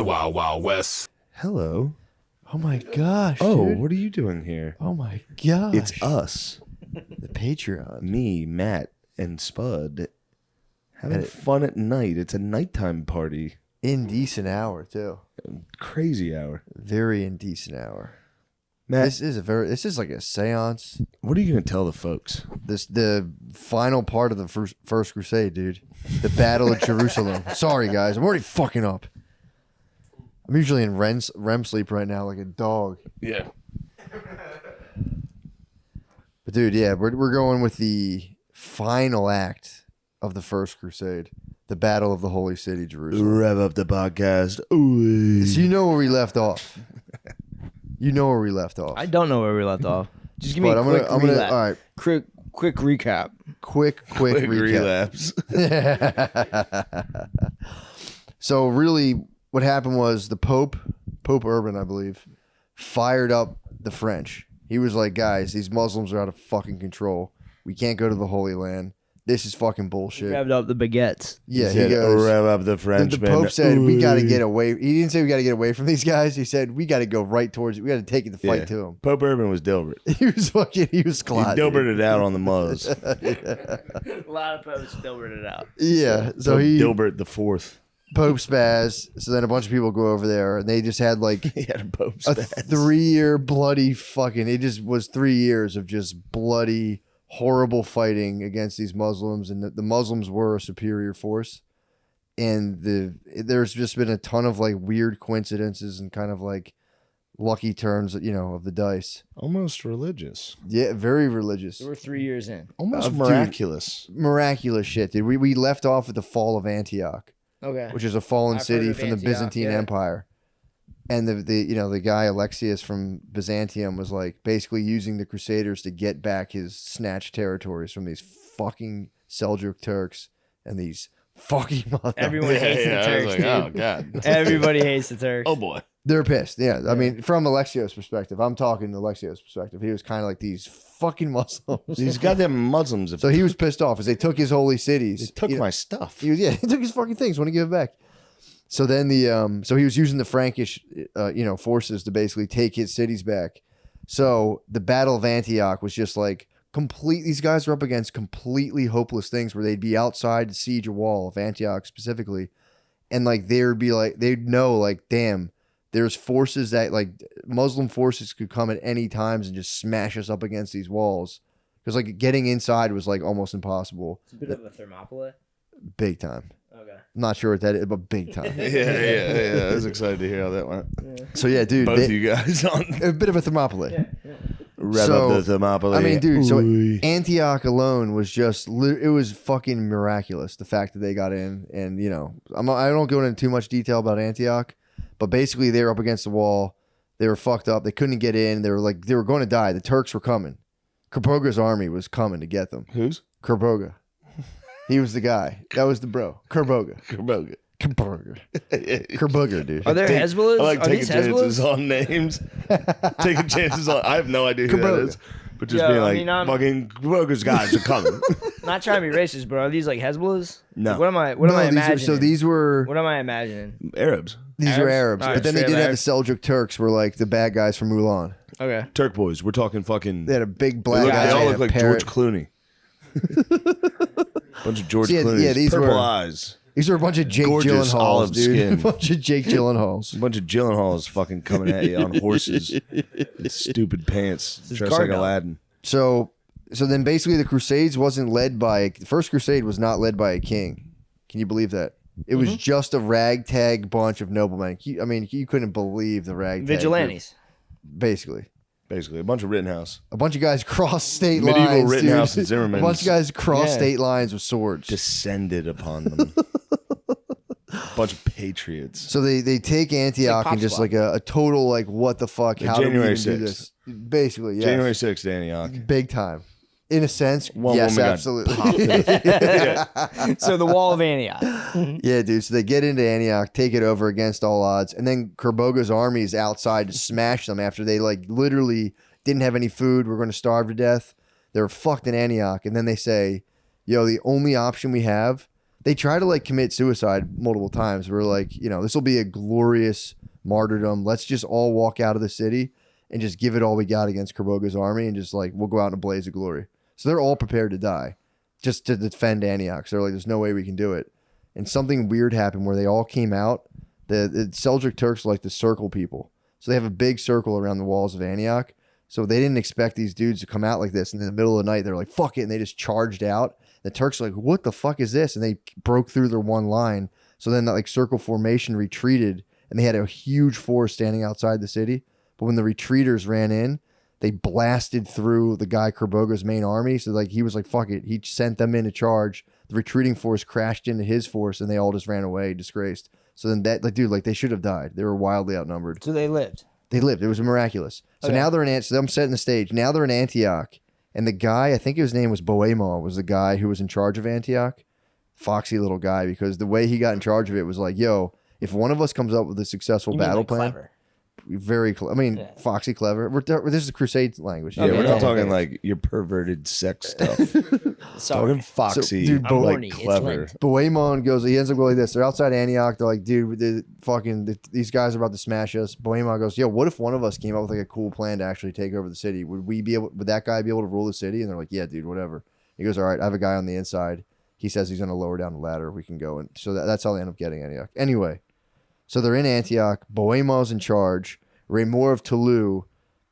The Wild Wild West. Hello. Oh my gosh. Oh, dude. what are you doing here? Oh my gosh. It's us. The Patreon. Me, Matt, and Spud. Having fun at night. It's a nighttime party. Indecent hour too. Crazy hour. Very indecent hour. Matt, This is like a seance. what are you going to tell the folks? The final part of the first Crusade, dude. The Battle of Jerusalem. Sorry guys, I'm already fucking up. I'm usually in REM sleep right now like a dog. Yeah. But dude, yeah, we're going with the final act of the first Crusade. The Battle of the Holy City, Jerusalem. Rev up the podcast. Ooh. So you know where we left off. You know where we left off. I don't know where we left off. Just give me a quick all right. quick recap. Quick recap. relapse. So really what happened was the Pope Urban, I believe, fired up the French. He was like, guys, these Muslims are out of fucking control. We can't go to the Holy Land. This is fucking bullshit. Revved up the baguettes. Yeah, he goes, rev up the Frenchman. The Pope said, we got to get away. He didn't say we got to get away from these guys. He said, we got to go right towards it. We got to take it to fight to him. Pope Urban was Dilbert. He was clot. He Dilberted out on the Muzz. A lot of popes Dilberted it out. Yeah. So Dilbert the Fourth. Pope spaz. So then a bunch of people go over there and they just had like He had a Pope a spaz. 3-year bloody fucking, it just was 3 years of just bloody, horrible fighting against these Muslims. And the Muslims were a superior force. And there's just been a ton of like weird coincidences and kind of like lucky turns, of the dice. Almost religious. Yeah, very religious. So we're 3 years in. Almost Dude, miraculous. Miraculous shit, dude. We left off at the fall of Antioch. Okay. Which is a fallen I've city heard of from the Antioch, Byzantine yeah. Empire. And the guy Alexius from Byzantium was like basically using the Crusaders to get back his snatched territories from these fucking Seljuk Turks and these fucking motherfuckers. Everyone hates the I was Turks, like, dude. oh, God. Everybody hates the Turks. Oh, boy. They're pissed. Yeah. I mean, from Alexios' perspective, I'm talking Alexios' perspective. He was kind of like these fucking Muslims. These goddamn Muslims. So he was pissed off as they took his holy cities. They took my stuff. He took his fucking things. Want to give it back. So then so he was using the Frankish, forces to basically take his cities back. So the Battle of Antioch was just like these guys were up against completely hopeless things where they'd be outside to siege a wall of Antioch specifically. And like, they'd know like, damn, there's forces that like Muslim forces could come at any times and just smash us up against these walls. Because like getting inside was like almost impossible. It's a bit of a Thermopylae. Big time. Okay. I'm not sure what that is, but big time. Yeah. I was excited to hear how that went. So yeah, dude. Both of you guys on. A bit of a Thermopylae. Yeah. Rev So, up the Thermopylae. I mean, dude, so Ooh. Antioch alone was just, it was fucking miraculous, the fact that they got in. And, I don't go into too much detail about Antioch, but basically they were up against the wall. They were fucked up. They couldn't get in. They were going to die. The Turks were coming. Kerboga's army was coming to get them. Who's? Kerboga. He was the guy. That was the bro. Kerboga. Kerboga. Kerboga, dude. Are there Hezbollahs? I like Are taking these chances Hezbollahs? on names. Taking chances on. I have no idea who that Kerboga. is. But just Yo, being I like, mean, I'm- fucking Kerboga's guys are coming. Not trying to be racist, but are these like Hezbollahs? No. What am I imagining? So these were What am I imagining? Arabs. These were Arabs. All right, But then they straight did up have the Seljuk Turks were like the bad guys from Mulan. Okay. Turk boys. We're talking fucking. They had a big They, black look, guy. they all and look a like parrot. George Clooney. Bunch of George So yeah, Clooney's. yeah, these Purple were- eyes. These are a bunch of Jake Gorgeous Gyllenhaals, olive dude. skin. A bunch of Jake Gyllenhaals. A bunch of Gyllenhaals fucking coming at you on horses. Stupid pants. Dressed like Gargoyle. Aladdin. So then basically the Crusades wasn't led by the first Crusade was not led by a king. Can you believe that? It was just a ragtag bunch of noblemen. You couldn't believe the ragtag Vigilantes. group, basically. Basically, a bunch of Rittenhouse. A bunch of guys crossed state Medieval lines. Rittenhouse dude. and Zimmermans. A bunch of guys crossed Yeah. state lines with swords. Descended upon them. Bunch of patriots. So they take Antioch Pop and just Squad. like a total like what the fuck? Like How do we January even do 6th. this? Basically, yes. January 6th, Antioch. Big time. In a sense, One yes, woman got absolutely. popped in the So the Wall of Antioch. Yeah, dude. So they get into Antioch, take it over against all odds, and then Kerboga's army is outside to smash them after they like literally didn't have any food. We're going to starve to death. They were fucked in Antioch, and then they say, "Yo, the only option we have they try to like commit suicide multiple times. We're like, you know, this will be a glorious martyrdom. Let's just all walk out of the city and just give it all we got against Kerboga's army, and just like we'll go out in a blaze of glory. So they're all prepared to die just to defend Antioch. So they're like, there's no way we can do it. And something weird happened where they all came out. The Seljuk Turks like to circle people. So they have a big circle around the walls of Antioch. So they didn't expect these dudes to come out like this. And in the middle of the night, they're like, fuck it. And they just charged out. The Turks are like, what the fuck is this? And they broke through their one line. So then that like circle formation retreated, and they had a huge force standing outside the city. But when the retreaters ran in, they blasted through the guy Kerboga's main army. So like he was like, fuck it. He sent them in to charge. The retreating force crashed into his force, and they all just ran away, disgraced. So then that, like, dude, like they should have died. They were wildly outnumbered. So they lived. They lived. It was miraculous. So Okay. now they're in, so I'm setting the stage. Now they're in Antioch. And the guy, I think his name was BOOYAKA, was the guy who was in charge of Antioch. Foxy little guy, because the way he got in charge of it was like, yo, if one of us comes up with a successful You mean, battle like, plan, clever. very, I mean, Yeah. Foxy clever. This is a Crusade language. Yeah, Okay, we're yeah, not talking yeah. like your perverted sex stuff. Sorry. Talking foxy, So, dude, I'm like horny. It's clever. linked. BOOYAKA goes, he ends up going like this. They're outside Antioch. They're like, dude, these guys are about to smash us. BOOYAKA goes, yo, what if one of us came up with like a cool plan to actually take over the city? Would that guy be able to rule the city? And they're like, yeah, dude, whatever. He goes, all right, I have a guy on the inside. He says he's going to lower down the ladder. We can go. And so that's how they end up getting Antioch. Anyway, so they're in Antioch. BOOYAKA's in charge. Raymore of Toulouse,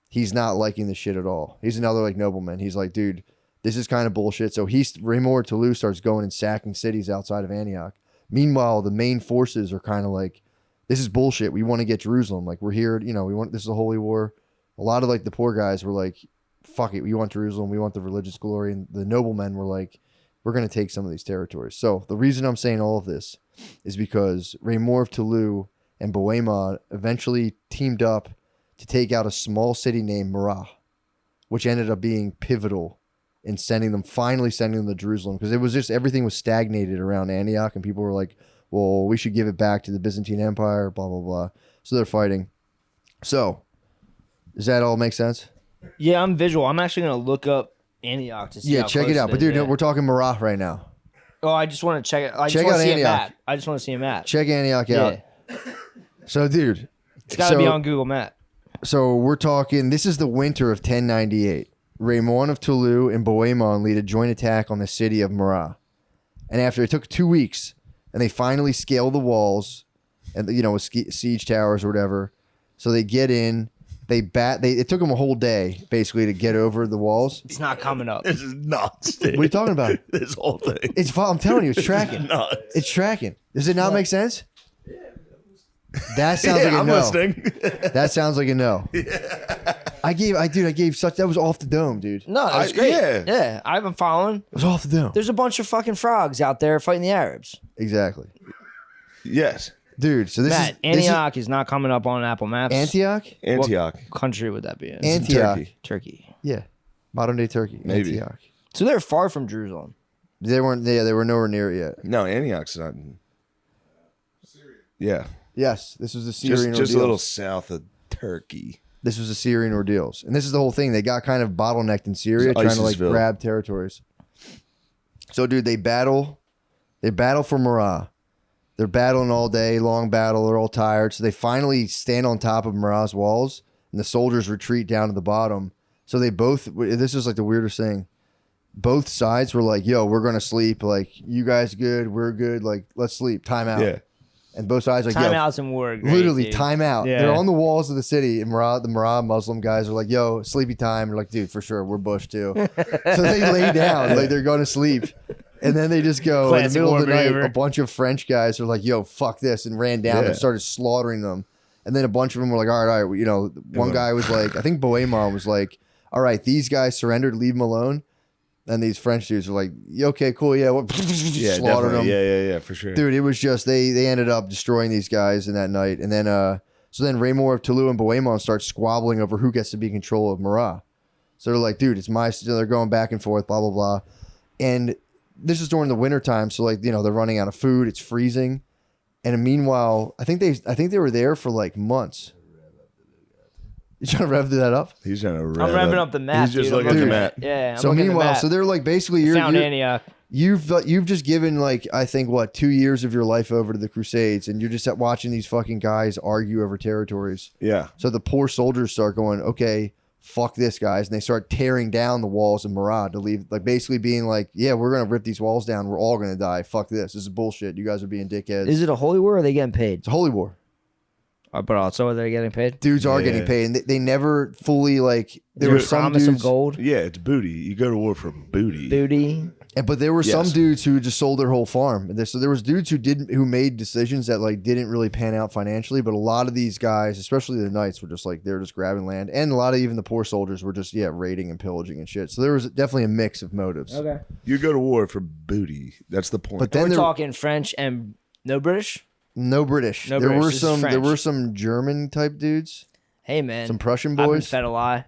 he's not liking the shit at all. He's another like nobleman. He's like, dude, this is kind of bullshit. So Raymore of Toulouse starts going and sacking cities outside of Antioch. Meanwhile, the main forces are kind of like, this is bullshit. We want to get Jerusalem. Like, we're here, you know, this is a holy war. A lot of like the poor guys were like, fuck it, we want Jerusalem. We want the religious glory. And the noblemen were like, we're going to take some of these territories. So the reason I'm saying all of this is because Raymore of Toulouse and BOOYAKA eventually teamed up to take out a small city named Murat, which ended up being pivotal in finally sending them to Jerusalem, because it was just, everything was stagnated around Antioch, and people were like, well, we should give it back to the Byzantine Empire, blah, blah, blah. So they're fighting. So, does that all make sense? Yeah, I'm visual. I'm actually gonna look up Antioch to see. Yeah, how check close it out. But dude, is. no, we're talking Murat right now. Oh, I just want to check it. I Check just want out to see a Antioch. map. I just want to see a map. Check Antioch out. Yeah, So, dude. it's got to be on Google Map. So we're talking, this is the winter of 1098. Raymond of Toulouse and BOOYAKA lead a joint attack on the city of Murat. And after it took 2 weeks, and they finally scale the walls, and you know, with siege towers or whatever. So they get in, it took them a whole day basically to get over the walls. It's not coming up. This is nuts. What are you talking about? This whole thing. I'm telling you, it's tracking. Nuts. It's tracking. Does it not make sense? That sounds like a I'm no. listening. That sounds like a no. I gave such, that was off the dome, dude. It No, that's great. yeah. Yeah, I've been following. was off the dome. There's a bunch of fucking frogs out there fighting the Arabs. Exactly. Yes. Dude, so this Matt, Antioch is not coming up on Apple Maps. Antioch? Antioch. What country would that be in? Antioch. Turkey. Turkey. Yeah. Modern day Turkey. Maybe. Antioch. So they're far from Jerusalem. They were nowhere near it yet. No, Antioch's not. Yeah. Yes, this was the Syrian Just a ordeals. little south of Turkey. This was the Syrian ordeals. And this is the whole thing. They got kind of bottlenecked in Syria, trying to like Isisville. grab territories. So, dude, they battle for Murat. They're battling all day, long battle. They're all tired. So they finally stand on top of Murat's walls, and the soldiers retreat down to the bottom. So they both, this is like the weirdest thing. Both sides were like, yo, we're going to sleep. Like, you guys good, we're good. Like, let's sleep. Time out. Yeah. And both sides like, yo, Timeouts and war. Great, literally dude. time out. Yeah. They're on the walls of the city, and the Murat Muslim guys are like, yo, sleepy time. They're like, dude, for sure, we're Bush too. So they lay down like they're going to sleep. And then they just go in the Classic middle of the war night. maneuver. A bunch of French guys are like, "Yo, fuck this," and ran down Yeah. and started slaughtering them. And then a bunch of them were like, "All right." You know, one guy was like, I think BOOYAKA was like, "All right, these guys surrendered, leave them alone." And these French dudes were like, "Okay, cool, yeah." Yeah, Slaughtered them. definitely. Yeah, for sure. Dude, it was just they ended up destroying these guys in that night. And then so then Raymore of Toulouse and BOOYAKA start squabbling over who gets to be in control of Murat. So they're like, dude, it's my, so they're going back and forth, blah blah blah. And this is during the winter time, so like, you know, they're running out of food, it's freezing. And meanwhile, I think they were there for like months. You trying to rev that up? He's trying to I'm revving up the map. He's just dude. I'm looking at the Dude. map. Yeah. I'm So looking at the meanwhile, map. so they're like basically Found you're Antioch. You've just given like I think what 2 years of your life over to the Crusades, and you're just watching these fucking guys argue over territories. Yeah. So the poor soldiers start going, okay, fuck this, guys, and they start tearing down the walls of Murad to leave, like basically being like, yeah, we're gonna rip these walls down. We're all gonna die. Fuck this. This is bullshit. You guys are being dickheads. Is it a holy war or are they getting paid? It's a holy war. But also are they getting paid? Dudes are getting paid, and they never fully like. There were some promise dudes, of gold. Yeah, it's booty. You go to war for booty. Booty. but there were some Yes. dudes who just sold their whole farm. So there was dudes who made decisions that like didn't really pan out financially. But a lot of these guys, especially the knights, were just like they're just grabbing land, and a lot of even the poor soldiers were just raiding and pillaging and shit. So there was definitely a mix of motives. Okay. You go to war for booty. That's the point. But then We're there, talking French and no British? no British. No there British, were this is some. There French. were some German type dudes, Hey, man. some Prussian I've been boys. fed a lie.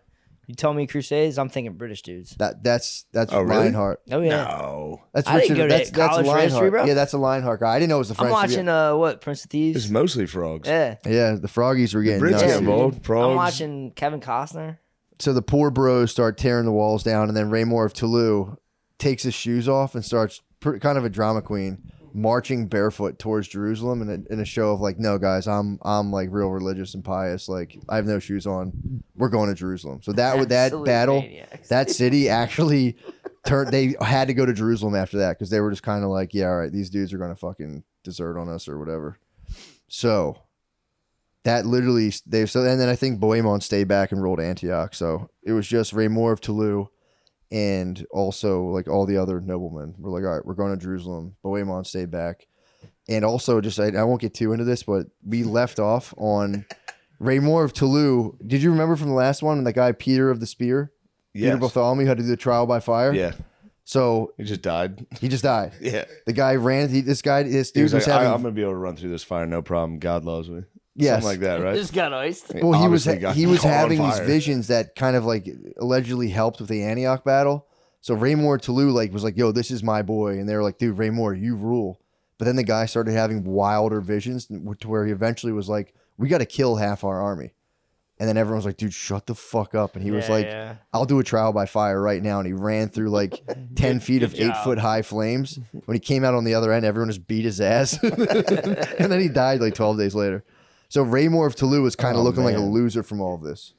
You tell me Crusades, I'm thinking British dudes. That's Oh, really? Reinhardt. Oh, yeah. no. That's I didn't Richard. go to college for history, Lionheart. bro. Yeah, that's a Lionheart guy. I didn't know it was the I'm French. watching, what, Prince of Thieves? It's mostly frogs. Yeah. Yeah, the Froggies were getting Brits nuts. get Yeah. involved. Frogs. I'm watching Kevin Costner. So the poor bros start tearing the walls down, and then Raymore of Toulouse takes his shoes off and starts kind of a drama queen, marching barefoot towards Jerusalem in a show of like, no guys, I'm like real religious and pious. Like I have no shoes on. We're going to Jerusalem. So that Absolute battle, maniacs. that city actually turned. They had to go to Jerusalem after that because they were just kind of like, yeah, all right, these dudes are gonna fucking desert on us or whatever. So that literally and then I think Bohemond stayed back and ruled Antioch. So it was just Raymore of Toulouse and also like all the other noblemen were like, all right, we're going to Jerusalem. Bohemond stayed back. And also just I won't get too into this, but we left off on Raymore of Toulouse. Did you remember from the last one that guy Peter of the Spear? Peter Yes. Bartholomew had to do the trial by fire. Yeah. So He just died. he just died. Yeah. The guy ran. This He dude was was like, having. I'm going to be able to run through this fire. No problem. God loves me. Yes. Something like that, right? Just got iced. Well, he was Obviously got he was caught on having these fire. visions that kind of like allegedly helped with the Antioch battle. So Raymore Toulouse like was like, "Yo, this is my boy," and they were like, "Dude, Raymore, you rule." But then the guy started having wilder visions to where he eventually was like, "We got to kill half our army," and then everyone was like, "Dude, shut the fuck up!" And he was like, "I'll do a trial by fire right now," and he ran through like 10 feet of good job. 8-foot high flames. When he came out on the other end, everyone just beat his ass, and then he died like 12 days later. So Raymore of Toulouse was kind of looking like a man. loser from all of this.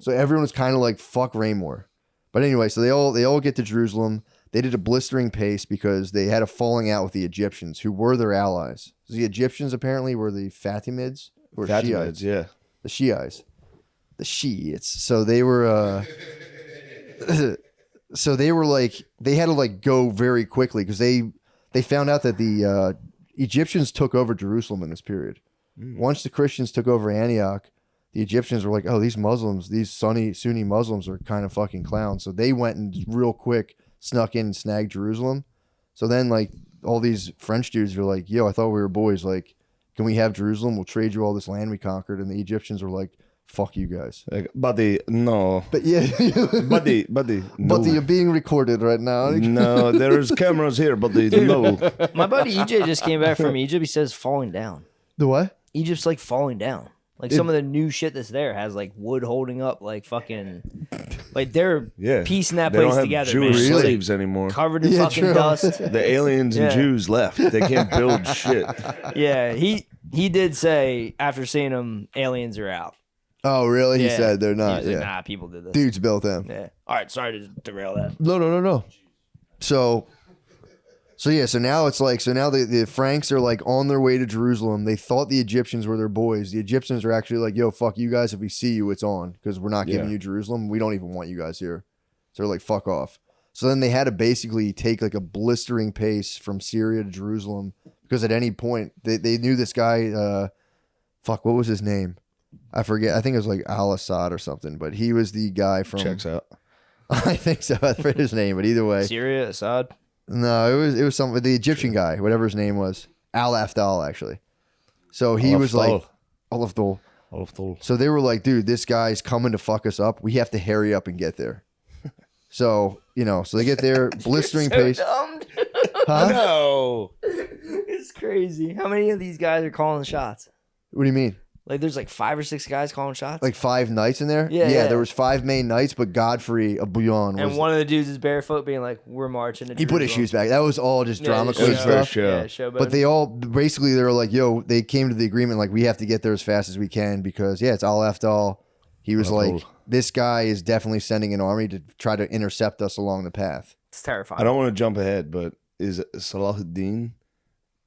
So everyone was kind of like, fuck Raymore. But anyway, so they all get to Jerusalem. They did a blistering pace because they had a falling out with the Egyptians, who were their allies. So the Egyptians apparently were the Fatimids, who were Shiites. Fatimids, yeah. The Shiites. The Shiites. So they were so they were like they had to like go very quickly because they found out that the Egyptians took over Jerusalem in this period. Once the Christians took over Antioch, the Egyptians were like, oh, these Muslims, these Sunni Muslims are kind of fucking clowns. So they went and real quick snuck in and snagged Jerusalem. So then like all these French dudes were like, yo, I thought we were boys. Like, can we have Jerusalem? We'll trade you all this land we conquered. And the Egyptians were like, fuck you guys. Like, buddy, no. But yeah, Buddy, no. but you're being recorded right now. No, there's cameras here, buddy, no. My buddy EJ just came back from Egypt. He says falling down. The what? Egypt's like falling down. Like some of the new shit that's there has like wood holding up, like fucking, like they're Yeah. piecing that They place don't have together, Jewish man. Really? slaves anymore. Covered in Yeah, fucking true. dust. The aliens and Yeah. Jews left. They can't build shit. Yeah, he did say after seeing them, aliens are out. Oh, really? He Yeah. said they're He not. was like, Yeah. nah, people did this. Dudes built them. Yeah. All right, sorry to derail that. No. So yeah, so now it's like, so now the Franks are like on their way to Jerusalem. They thought the Egyptians were their boys. The Egyptians are actually like, yo, fuck you guys. If we see you, it's on because we're not giving Yeah. you Jerusalem. We don't even want you guys here. So they're like, fuck off. So then they had to basically take like a blistering pace from Syria to Jerusalem because at any point they knew this guy, what was his name? I forget. I think it was like Al-Assad or something, but he was the guy from, Checks out. I think so. I forget his name, but either way. Syria, Assad. No, it was some the Egyptian guy, whatever his name was, Al Afdal actually. So he was like Al Afdal. So they were like, dude, this guy's coming to fuck us up. We have to hurry up and get there. So so they get there, blistering pace. Dumb. Huh? No. It's crazy. How many of these guys are calling the shots? What do you mean? Like there's like 5 or 6 guys calling shots. Like 5 knights in there. Yeah. There was 5 main knights, but Godfrey of Bouillon and was. one of the dudes is barefoot, being like, "We're marching." He put his shoes back. That was all just drama It was queen for stuff. show. Yeah, show But they all basically they were like, "Yo," they came to the agreement like we have to get there as fast as we can because it's all after all. He was like, "This guy is definitely sending an army to try to intercept us along the path." It's terrifying. I don't want to jump ahead, but is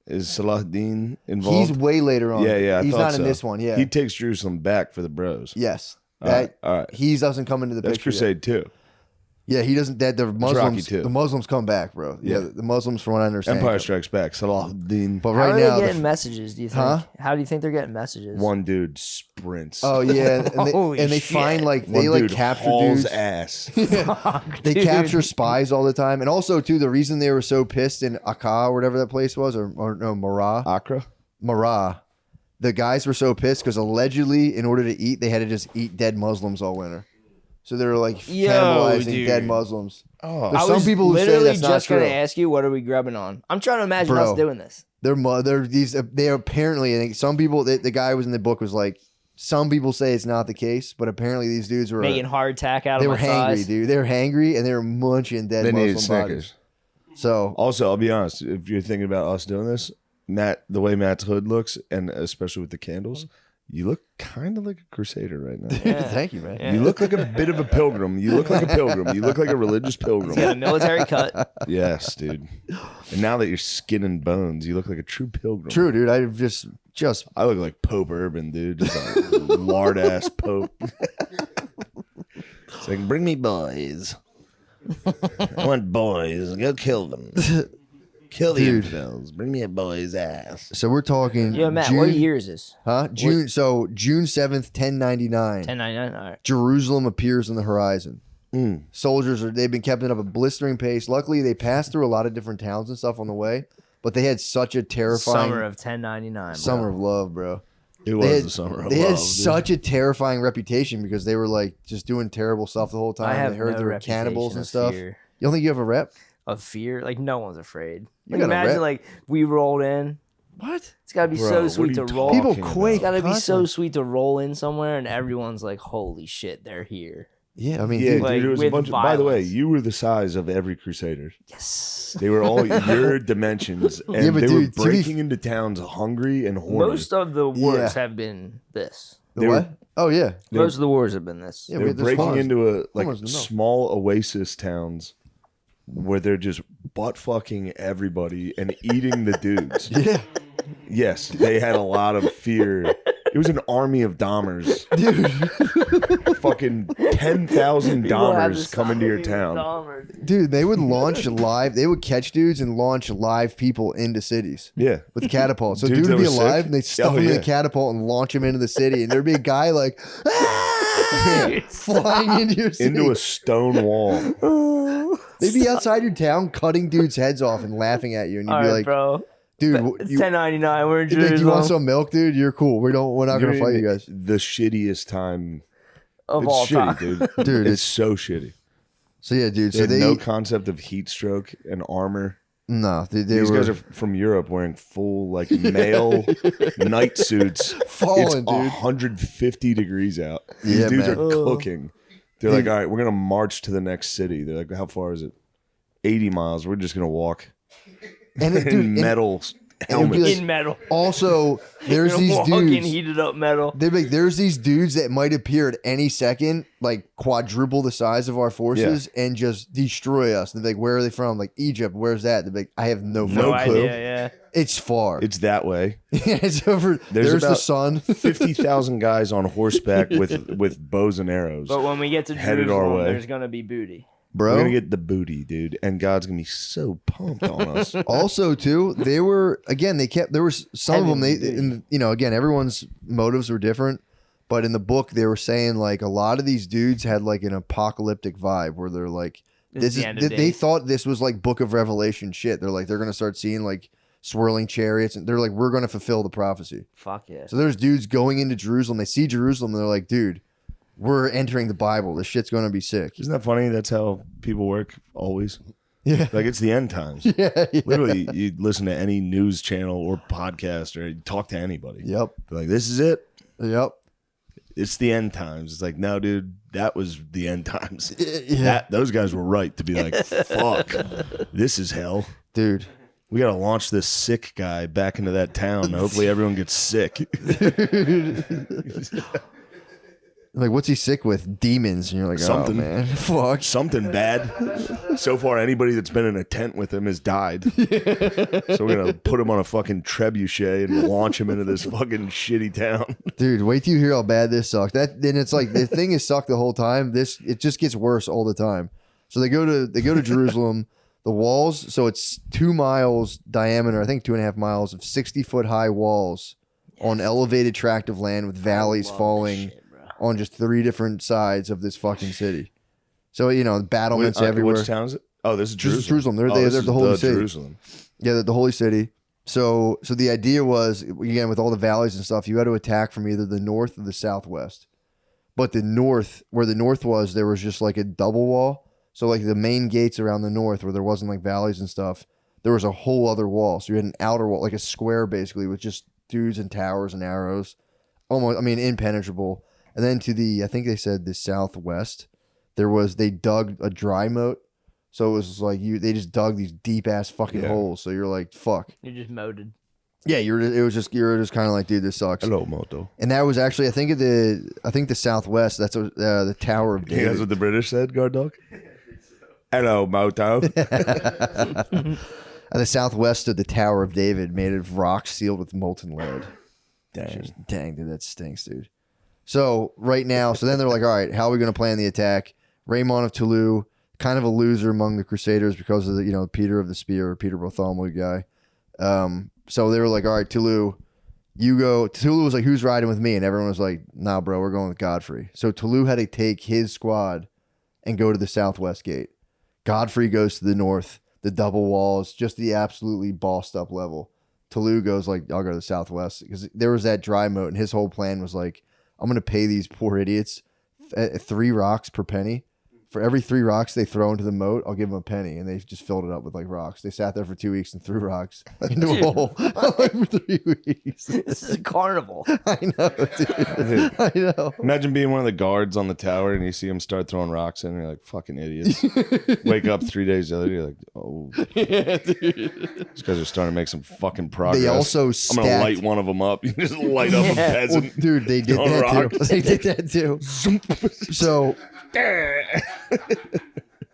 Salahuddin involved? He's way later on. Yeah, I He's thought not in so. this one. Yeah, He takes Jerusalem back for the bros. yes. All right. He doesn't come into the That's picture. yet. Crusade too. Yeah, he doesn't. That the Rocky Muslims, too. the Muslims come back, bro. Yeah, the Muslims, from what I understand, Empire come. Strikes Back. Salahuddin. But How right are now, they getting messages? Do you think? Huh? How do you think they're getting messages? One dude sprints. oh yeah, Holy and they shit. find like One they like dude capture hauls dudes. ass. They Dude. capture spies all the time, and also too the reason they were so pissed in Akka or whatever that place was, or no Marah, Accra. the guys were so pissed because allegedly in order to eat they had to just eat dead Muslims all winter. So they were like cannibalizing dude. dead Muslims. Oh, There's I some was people who say literally that's not just gonna true. ask you, what are we grubbing on? I'm trying to imagine Bro. us doing this. They're these they apparently I think some people the guy who was in the book was like some people say it's not the case, but apparently these dudes were Making hardtack out they of were my hangry, thighs. dude. They were hangry and they were munching dead they needed Muslim bodies. Snickers. So Also, I'll be honest. If you're thinking about us doing this, Matt, the way Matt's hood looks, and especially with the candles, you look kind of like a crusader right now. Yeah. thank you, man. Yeah. You look like a bit of a pilgrim. You look like a pilgrim. You look like a religious He's got a pilgrim. military cut. Yes, dude. And now that you're skin and bones, you look like a true pilgrim. True, dude. I just I look like Pope Urban, dude. Just a lard ass Pope. It's like, bring me boys. I want boys. Go kill them. Kill the Dude. infidels. Bring me a boy's ass. so we're talking Yeah, Matt. June, What year is this? Huh? June 7th, 1099. 1099. All right. Jerusalem appears on the horizon. Mm. Soldiers they've been kept up a blistering pace. Luckily, they passed through a lot of different towns and stuff on the way, but they had such a terrifying Summer of 1099. summer of love, bro. It They was had, the summer of they love. had dude. such a terrifying reputation because they were like just doing terrible stuff the whole time. I have They heard no there were reputation cannibals and of stuff. fear. You don't think you have a rep? Of fear, like no one's afraid. You Like, got a imagine rep. like we rolled in. What? It's got to be Bro, so what sweet are to you roll. People talking quake. It's got to be so constantly. sweet to roll in somewhere, and everyone's like, "Holy shit, they're here!" Yeah, I mean, Yeah, dude, Like, dude, it was a with bunch of, by the way, violence. you were the size of every crusader. Yes. They were all your dimensions, and Yeah, but they dude, were to be- breaking into towns hungry and horny. Most of the wars Yeah. have been this. the they what? Oh yeah, Most of the wars have been this. Yeah, They're there's breaking horns. into a like Horns in the milk. small oasis towns where they're just butt fucking everybody and eating the dudes. yeah, Yes, they had a lot of fear. It was an army of Dahmers. dude, Fucking 10,000 People have Dahmers to come into your stop being town. Dahmer. dude. They would launch live. They would catch dudes and launch live people into cities Yeah. with catapults. So Dudes dude would that be were sick? alive, and they stuff Oh, him in yeah. the catapult and launch him into the city. And there'd be a guy like flying into your city. Into a stone wall. They'd be outside your town cutting dudes' heads off and laughing at you, and you'd All be right, like, bro. "Dude, It's you, 1099. We're in do you want Jerusalem some milk, dude? You're cool. We're not gonna You're fight in you guys, The shittiest time. of It's all shitty, time. dude. dude." It's so shitty. So yeah, dude. They So had they no concept of heat stroke and armor. no, they These were guys are from Europe wearing full like male night suits. falling, It's dude. 150 degrees out. These Yeah, dudes man. are cooking. They're Dude. like, all right, we're gonna march to the next city. They're like, how far is it? 80 miles. We're just gonna walk. And it, In dude, and metal it'd be helmets. like- In metal. also there's these Walking dudes. heated up metal. They're like, there's these dudes that might appear at any second, like quadruple the size of our forces, and just destroy us. And they're like, where are they from? Like Egypt. Where's that? They're like, I have no No fucking clue. clue. idea. Yeah. It's far. It's that way. It's over. There's the about sun. 50,000 guys on horseback with bows and arrows. But when we get to Headed our Jerusalem, way. there's gonna be booty. Bro. We're gonna get the booty, dude, and God's gonna be so pumped on us. Also, too, they were again. They kept there was some of them. They, Heavy in, you know, again, everyone's motives were different, but in the book, they were saying like a lot of these dudes had like an apocalyptic vibe where they're like, This is the end of they days. thought this was like Book of Revelation shit. They're like, they're gonna start seeing like swirling chariots, and they're like, we're gonna fulfill the prophecy. Fuck yeah. So there's dudes going into Jerusalem. They see Jerusalem, and they're like, dude, we're entering the Bible. This shit's gonna be sick. Isn't that funny? That's how people work always. Yeah. Like it's the end times. Yeah. Literally, you listen to any news channel or podcast or you talk to anybody. Yep. They're like, this is it. Yep. It's the end times. It's like, no, dude, that was the end times. Yeah. Those guys were right to be like, fuck, this is hell. Dude. We got to launch this sick guy back into that town. Hopefully everyone gets sick. Like, what's he sick with? Demons. And you're like, Something. oh, man. Fuck. Something bad. So far, anybody that's been in a tent with him has died. So we're going to put him on a fucking trebuchet and launch him into this fucking shitty town. Dude, wait till you hear how bad this sucks. Then it's like the thing is sucked the whole time. It just gets worse all the time. So they go to Jerusalem. The walls, so it's 2 miles diameter, I think 2.5 miles of 60-foot high walls on elevated tract of land with valleys falling on just 3 different sides of this fucking city. So, you know, battlements everywhere. Which town is it? Oh, this is Jerusalem. This is Jerusalem. They're the holy city. Jerusalem. Yeah, the holy city. So the idea was, again, with all the valleys and stuff, you had to attack from either the north or the southwest. But the north, where the north was, there was just like a double wall. So like the main gates around the north, where there wasn't like valleys and stuff, there was a whole other wall. So you had an outer wall, like a square basically, with just dudes and towers and arrows. Almost, I mean, impenetrable. And then to the, I think they said the southwest, they dug a dry moat. So it was like they just dug these deep ass fucking holes. So you're like, fuck. You're just moated. Yeah, you were just kind of like, dude, this sucks. Hello, Moto. And that was actually, I think the southwest. That's the Tower of David. That's what the British said, guard dog. Hello, Moto. And the southwest of the Tower of David, made of rock sealed with molten lead. Dang, dude, that stinks, dude. So right now, then they're like, all right, how are we going to plan the attack? Raymond of Toulouse, kind of a loser among the Crusaders because of the, Peter of the Spear, Peter Bartholomew guy. So they were like, all right, Toulouse, you go. Toulouse was like, who's riding with me? And everyone was like, nah, bro, we're going with Godfrey. So Toulouse had to take his squad and go to the southwest gate. Godfrey goes to the north, the double walls, just the absolutely bossed up level. Toulouse goes like, I'll go to the southwest, because there was that dry moat, and his whole plan was like, I'm going to pay these poor idiots 3 rocks per penny. For every 3 rocks they throw into the moat, I'll give them a penny. And they just filled it up with like rocks. They sat there for 2 weeks and threw rocks into a hole for 3 weeks. This is a carnival. I know, dude. I know. Imagine being one of the guards on the tower and you see them start throwing rocks in and you're like, fucking idiots. Wake up 3 days later, you're like, oh. Yeah, dude. These guys are starting to make some fucking progress. They also I'm going to light one of them up. You just light up a peasant. Well, dude, they did that rocks. too. They did that too.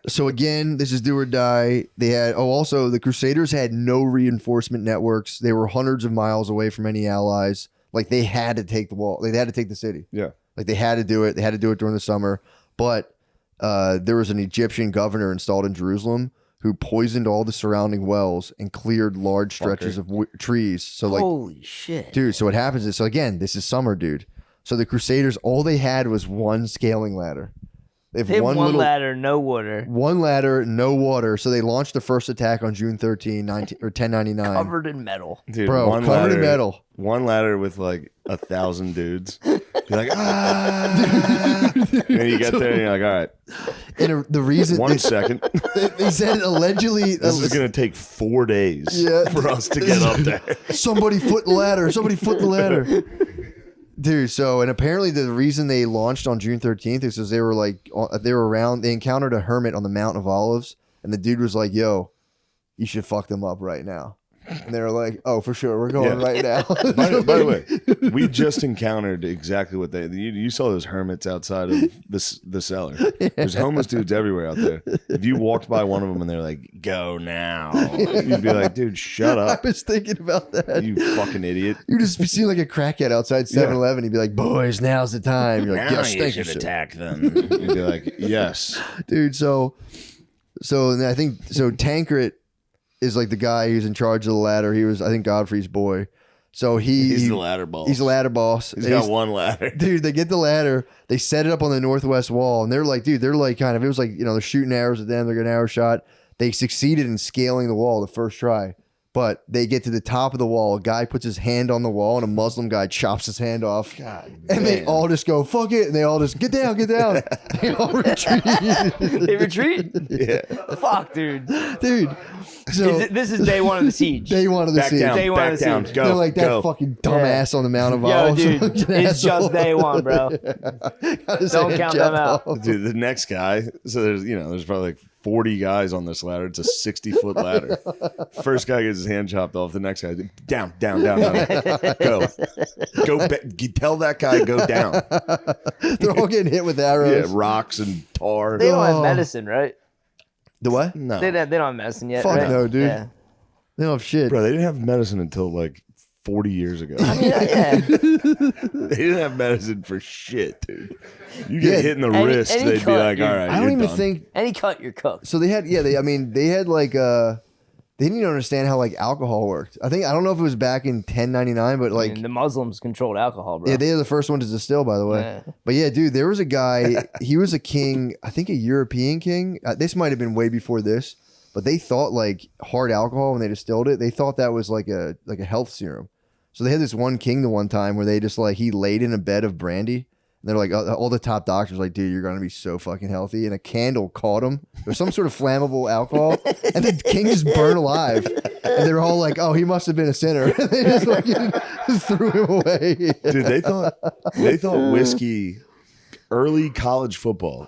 So again, this is do or die. They had also the Crusaders had no reinforcement networks. They were hundreds of miles away from any allies. Like they had to take the wall. They had to take the city. Yeah. Like they had to do it. They had to do it during the summer. But there was an Egyptian governor installed in Jerusalem who poisoned all the surrounding wells and cleared large stretches of trees. So like, holy shit, dude. So what happens is, so again, this is summer, dude. So the Crusaders, all they had was one scaling ladder. They have one ladder, no water. One ladder, no water. So they launched the first attack on June 13, 1099. Covered in metal. Dude, bro, covered in metal. One ladder with like 1,000 dudes. You're like, ah. And you get there and you're like, all right. And the reason... 1 second. They said allegedly... This is going to take 4 days for us to get up there. Somebody foot the ladder. Somebody foot the ladder. Dude, so, and apparently the reason they launched on June 13th is because they encountered a hermit on the Mount of Olives, and the dude was like, yo, you should fuck them up right now. And they were like, oh, for sure, we're going right now. By the way, we just encountered exactly what you saw those hermits outside of the cellar. There's homeless dudes everywhere out there. If you walked by one of them and they're like, go now, you'd be like, dude, shut up. I was thinking about that. You fucking idiot. You just see like a crackhead outside 7-Eleven. He'd be like, boys, now's the time. You're like, now yes, you should attack them. You'd be like, yes. Dude, so I think, Tancred is like the guy who's in charge of the ladder. He was, I think, Godfrey's boy. So he's the ladder boss. He's the ladder boss. He's got one ladder. Dude, they get the ladder. They set it up on the northwest wall. And they're like, dude, it was like, they're shooting arrows at them. They're getting an arrow shot. They succeeded in scaling the wall the first try. But they get to the top of the wall. A guy puts his hand on the wall, and a Muslim guy chops his hand off. God, and they all just go, fuck it. And they all just, get down, get down. They all retreat. They retreat? Yeah. Fuck, dude. Dude. So, This is day one of the siege. day one of the Back siege. down, Day one back of the down, siege. go. They're like that go. fucking dumbass on the Mount of Yo, Olives. dude, it's just day one, bro. Don't count them out. Dude, the next guy. So there's probably like 40 guys on this ladder. It's a 60-foot ladder. First guy gets his hand chopped off. The next guy, down. Go. Tell that guy go down. They're all getting hit with arrows. Yeah, rocks and tar. They don't have medicine, right? The what? No. They don't have medicine yet. Fuck right? no, dude. Yeah. They don't have shit. Bro, they didn't have medicine until like 40 years ago. I mean, yeah. They didn't have medicine for shit, dude. You get hit in the wrist, any they'd be cut, like, dude. all right, I don't you're even done. think Any cut, you're cooked. so. They had they had like they didn't even understand how like alcohol worked. I don't know if it was back in 1099, but like The Muslims controlled alcohol, bro. yeah, they are the first one to distill, by the way. Yeah. But yeah, dude, there was a guy. He was a king. I think a European king. This might have been way before this, but they thought like hard alcohol when they distilled it. They thought that was like a health serum. So they had this one king the one time where they just like he laid in a bed of brandy. And they're like all the top doctors like, dude, you're gonna be so fucking healthy. And a candle caught him. There's some sort of flammable alcohol, and the king just burned alive. And they're all like, oh, he must have been a sinner. They just like threw him away. Dude, they thought whiskey. Early college football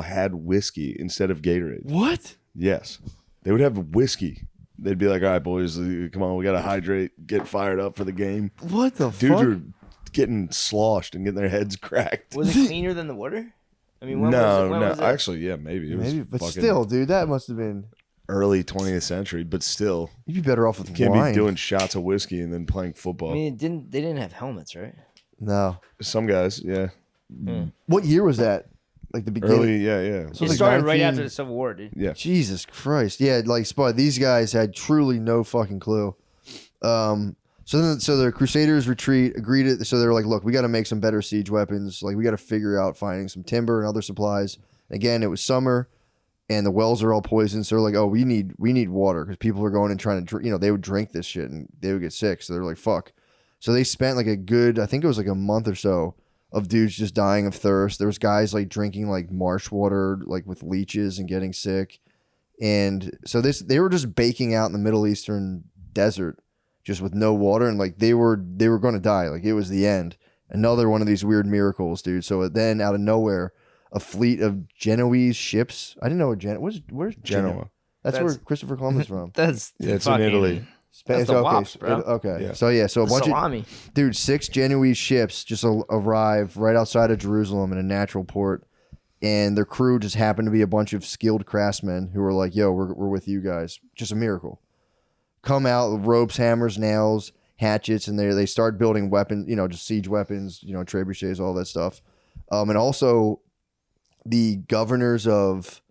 had whiskey instead of Gatorade. What? Yes, they would have whiskey. They'd be like, all right, boys, come on, we gotta hydrate, get fired up for the game. What the Dudes fuck? are getting sloshed and getting their heads cracked. Was it cleaner than the water? I mean, when No, was it? actually, yeah, maybe it was. Maybe, but fucking still, dude, that must have been. early 20th century, but still, You'd be better off with you can't wine. be doing shots of whiskey and then playing football. I mean, they didn't have helmets, right? No. Some guys, yeah, What year was that? Like the beginning. early, yeah. So It like started right 19 after the Civil War, dude. Yeah. Jesus Christ. Yeah, like Spud, these guys had truly no fucking clue. So the Crusaders retreat, agreed to, so they're like, look, we got to make some better siege weapons. Like we got to figure out finding some timber and other supplies. Again, it was summer and the wells are all poisoned. So they're like, oh, we need water because people are going and trying to drink, they would drink this shit and they would get sick. So they're like, fuck. So they spent like a good, I think it was like a month or so of dudes just dying of thirst. There was guys like drinking like marsh water, like with leeches and getting sick. And so they were just baking out in the Middle Eastern desert just with no water. And like they were going to die. Like it was the end. Another one of these weird miracles, dude. So then out of nowhere, a fleet of Genoese ships. I didn't know where's Genoa. That's where Christopher Columbus from. That's It's in fucking- Italy. That's the wops, bro. Okay. Yeah. So yeah, so a bunch salami. of 6 Genoese ships just arrive right outside of Jerusalem in a natural port, and their crew just happened to be a bunch of skilled craftsmen who were like, "Yo, we're with you guys." Just a miracle. Come out with ropes, hammers, nails, hatchets, and they start building weapons. Just siege weapons. Trebuchets, all that stuff. And also, the governors of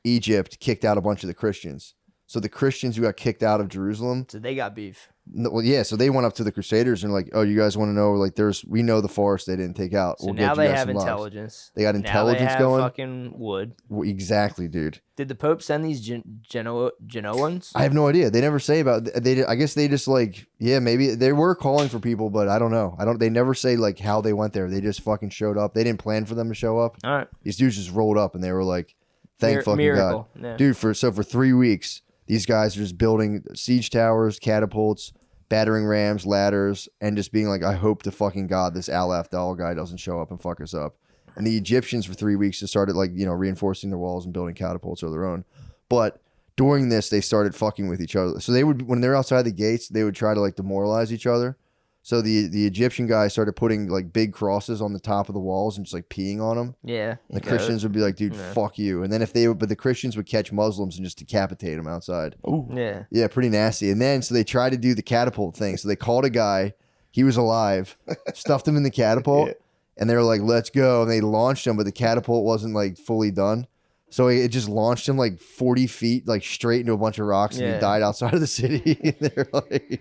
Egypt kicked out a bunch of the Christians. So the Christians who got kicked out of Jerusalem, So they got beef. well, yeah. So they went up to the Crusaders and like, oh, you guys want to know? Like, we know the forest they didn't take out. So We'll now get you they guys have some lives." intelligence. They got Now intelligence they have going. Fucking wood. Well, exactly, dude. Did the Pope send these Genoans? I have no idea. They never say about. I guess they just like, yeah, maybe they were calling for people, but I don't know. They never say like how they went there. They just fucking showed up. They didn't plan for them to show up. All right. These dudes just rolled up and they were like, thank fucking miracle. God, Yeah. dude. For 3 weeks. These guys are just building siege towers, catapults, battering rams, ladders, and just being like, I hope to fucking God this Al-Afdal guy doesn't show up and fuck us up. And the Egyptians for 3 weeks just started like, reinforcing their walls and building catapults of their own. But during this, they started fucking with each other. So they would, when they're outside the gates, they would try to like demoralize each other. So the Egyptian guys started putting like big crosses on the top of the walls and just like peeing on them. Yeah. The Christians would be like, dude, fuck you. And then but the Christians would catch Muslims and just decapitate them outside. Ooh. Yeah. Yeah, pretty nasty. And then, so they tried to do the catapult thing. So they called a guy, he was alive, stuffed him in the catapult, and they were like, let's go. And they launched him, but the catapult wasn't like fully done. So it just launched him like 40 feet, like straight into a bunch of rocks, and he died outside of the city. They're like,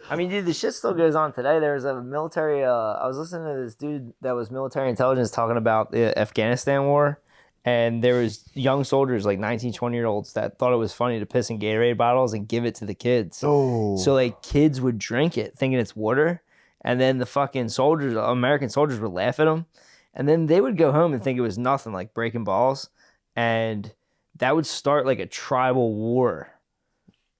I mean, dude, the shit still goes on today. There was a military. I was listening to this dude that was military intelligence talking about the Afghanistan war, And there was young soldiers, like 19, 20-year-olds, that thought it was funny to piss in Gatorade bottles and give it to the kids. Oh. So like kids would drink it thinking it's water. And then the fucking soldiers, American soldiers, would laugh at them. And then they would go home and think it was nothing, like breaking balls. And that would start like a tribal war.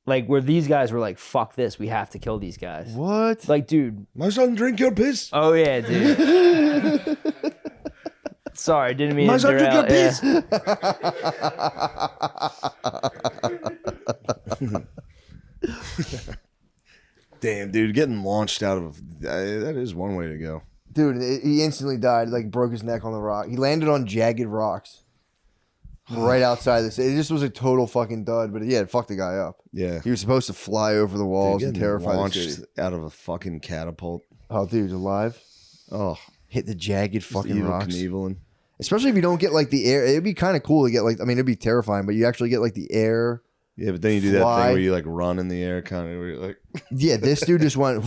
Like where these guys were like, fuck this, we have to kill these guys. What? Like, dude. My son drink your piss. Oh, yeah, dude. Sorry, didn't mean to derail. Damn, dude, getting launched out of that is one way to go. Dude, he instantly died, like broke his neck on the rock. He landed on jagged rocks right outside this. It just was a total fucking dud, but yeah, it fucked the guy up. Yeah. He was supposed to fly over the walls and terrify the city. Out of a fucking catapult. Oh, dude, alive? Oh. Hit the jagged fucking evil rocks. Knieveling. Especially if you don't get like the air. It'd be kind of cool to get like, I mean, it'd be terrifying, but you actually get like the air. Yeah, but then you do that thing where you like run in the air, kind of where you're like. Yeah, this dude just went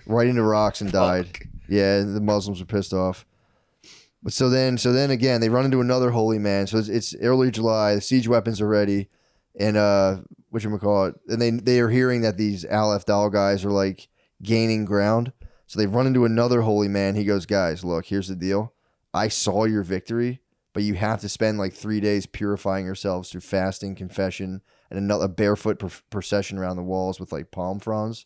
right into rocks and died. Yeah, the Muslims were pissed off. But so then again, they run into another holy man. So it's early July. The siege weapons are ready, and whatchamacallit, and they are hearing that these Aleph Dal guys are like gaining ground. So they run into another holy man. He goes, guys, look, here's the deal. I saw your victory, but you have to spend like 3 days purifying yourselves through fasting, confession, and another barefoot procession around the walls with like palm fronds.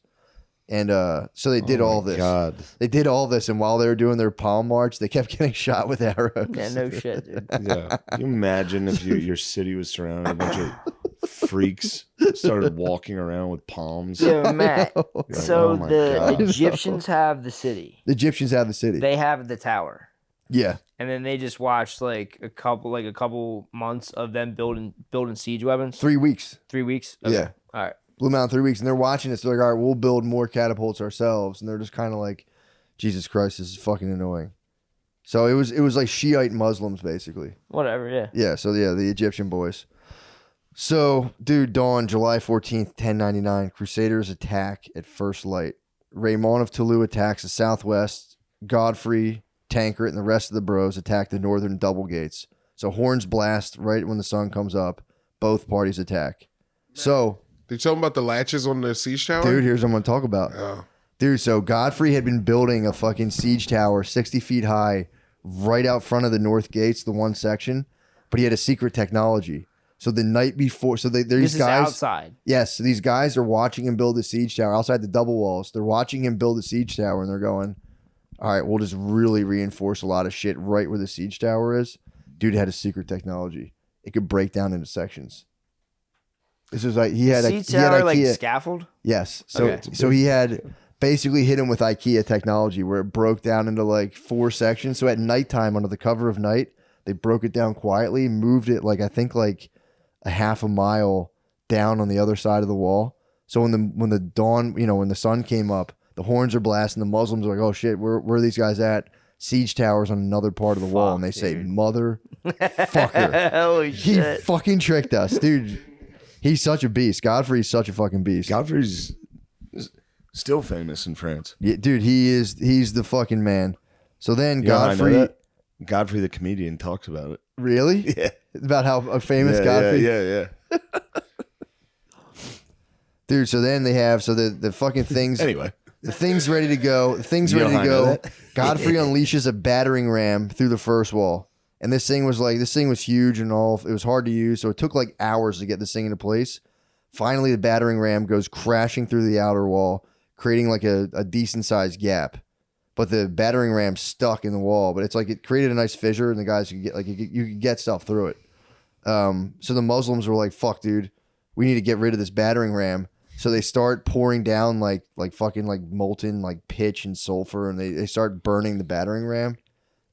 And so they did all this. God. They did all this, and while they were doing their palm march, they kept getting shot with arrows. Yeah, no shit, dude. Yeah. Can you imagine if your city was surrounded by a bunch of freaks started walking around with palms? So, Matt, so oh my the God. Egyptians have the city. The Egyptians have the city. They have the tower. Yeah. And then they just watched like a couple months of them building siege weapons. 3 weeks. 3 weeks? Okay. Yeah. All right. Blew them out in 3 weeks, and they're watching it. So they're like, all right, we'll build more catapults ourselves. And they're just kind of like, Jesus Christ, this is fucking annoying. So it was like Shiite Muslims, basically. Whatever, yeah. Yeah, so yeah, the Egyptian boys. So, dude, dawn, July 14th, 1099. Crusaders attack at first light. Raymond of Toulouse attacks the southwest. Godfrey, Tancred, and the rest of the bros attack the northern double gates. So horns blast right when the sun comes up. Both parties attack. So... Did you tell them about the latches on the siege tower? Dude, here's what I'm going to talk about. Oh. Dude, so Godfrey had been building a fucking siege tower 60 feet high right out front of the north gates, the one section, but he had a secret technology. So the night before, so these This is guys outside. Yes, so these guys are watching him build the siege tower outside the double walls. They're watching him build the siege tower, and they're going, all right, we'll just really reinforce a lot of shit right where the siege tower is. Dude had a secret technology. It could break down into sections. This was like he had siege tower like scaffold? Yes. So Okay. so he had basically hit him with IKEA technology where it broke down into like 4 sections. So at nighttime, under the cover of night, they broke it down quietly, moved it like I think like a half a mile down on the other side of the wall. So when the dawn, when the sun came up, the horns are blasting. The Muslims are like, oh shit, where are these guys at? Siege towers on another part of the wall, and they say, motherfucker. Holy He shit. fucking tricked us, dude. He's such a beast. Godfrey's such a fucking beast. Godfrey's still famous in France. Yeah, dude, he's the fucking man. So then You know how I know Godfrey, that? Godfrey the comedian talks about it. really? Yeah. About how famous Godfrey. Yeah. Dude, so then they have the fucking things. Anyway. The thing's ready to go. The thing's You know ready how to I know go. that? Godfrey unleashes a battering ram through the first wall. And this thing was huge and all. It was hard to use, so it took like hours to get this thing into place. Finally, the battering ram goes crashing through the outer wall, creating like a decent sized gap. But the battering ram's stuck in the wall. But it's like it created a nice fissure, and the guys could get you could get stuff through it. So the Muslims were like, "Fuck, dude, we need to get rid of this battering ram." So they start pouring down like fucking like molten like pitch and sulfur, and they start burning the battering ram.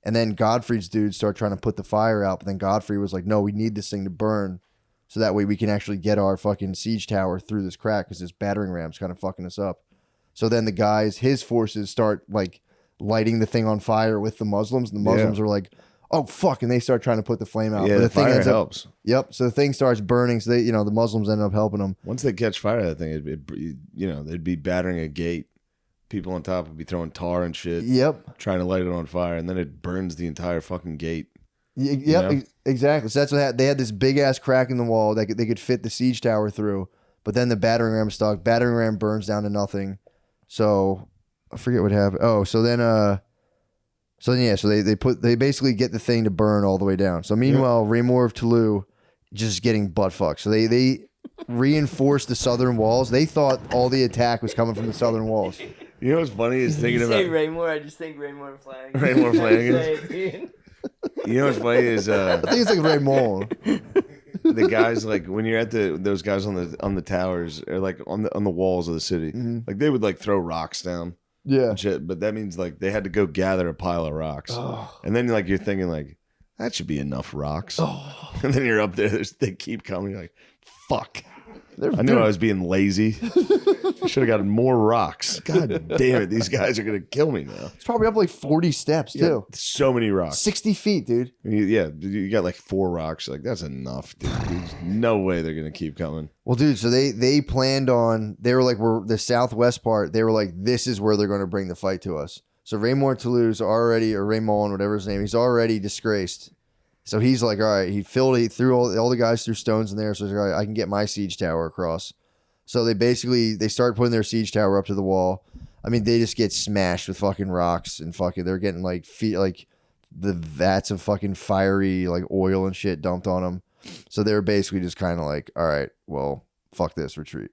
And then Godfrey's dudes start trying to put the fire out, but then Godfrey was like, no, we need this thing to burn so that way we can actually get our fucking siege tower through this crack because this battering ram's kind of fucking us up. So then his forces start like lighting the thing on fire with the Muslims, and the Muslims are like, oh, fuck, and they start trying to put the flame out. Yeah, but the thing fire ends helps. Yep, so the thing starts burning, so the Muslims end up helping them. Once they catch fire, that thing, they'd be battering a gate. People on top would be throwing tar and shit. Yep. Trying to light it on fire, and then it burns the entire fucking gate. Yep, exactly. So that's what they had this big ass crack in the wall that they could fit the siege tower through, but then the battering ram stuck. Battering ram burns down to nothing. So I forget what happened. Oh, so they basically get the thing to burn all the way down. So meanwhile, Raymore of Toulouse just getting butt fucked. So they reinforced the southern walls. They thought all the attack was coming from the southern walls. You know what's funny is thinking you about say Raymore. I just think Raymore Flanagan. Raymore Flanagan. You know what's funny is I think it's like Raymond. the guys like when you're at those guys on the towers or like on the walls of the city, like they would like throw rocks down. Yeah. And shit, but that means like they had to go gather a pile of rocks. And then like you're thinking like that should be enough rocks. And then you're up there, they keep coming. You're like, fuck. I knew I was being lazy. Should have gotten more rocks. God damn it. These guys are going to kill me now. It's probably up like 40 steps too. So many rocks. 60 feet, dude. You got like 4 rocks. Like, that's enough, dude. There's no way they're going to keep coming. Well, dude, so they planned on, they were like, the southwest part, they were like, this is where they're going to bring the fight to us. So Raymond Toulouse already, or Raymond, whatever his name, he's already disgraced. So he's like, all right, he threw all the guys through stones in there. So he's like, all right, I can get my siege tower across. So they start putting their siege tower up to the wall. I mean, they just get smashed with fucking rocks and they're getting like the vats of fucking fiery like oil and shit dumped on them. So they're basically just kind of like, all right, well, fuck this, retreat.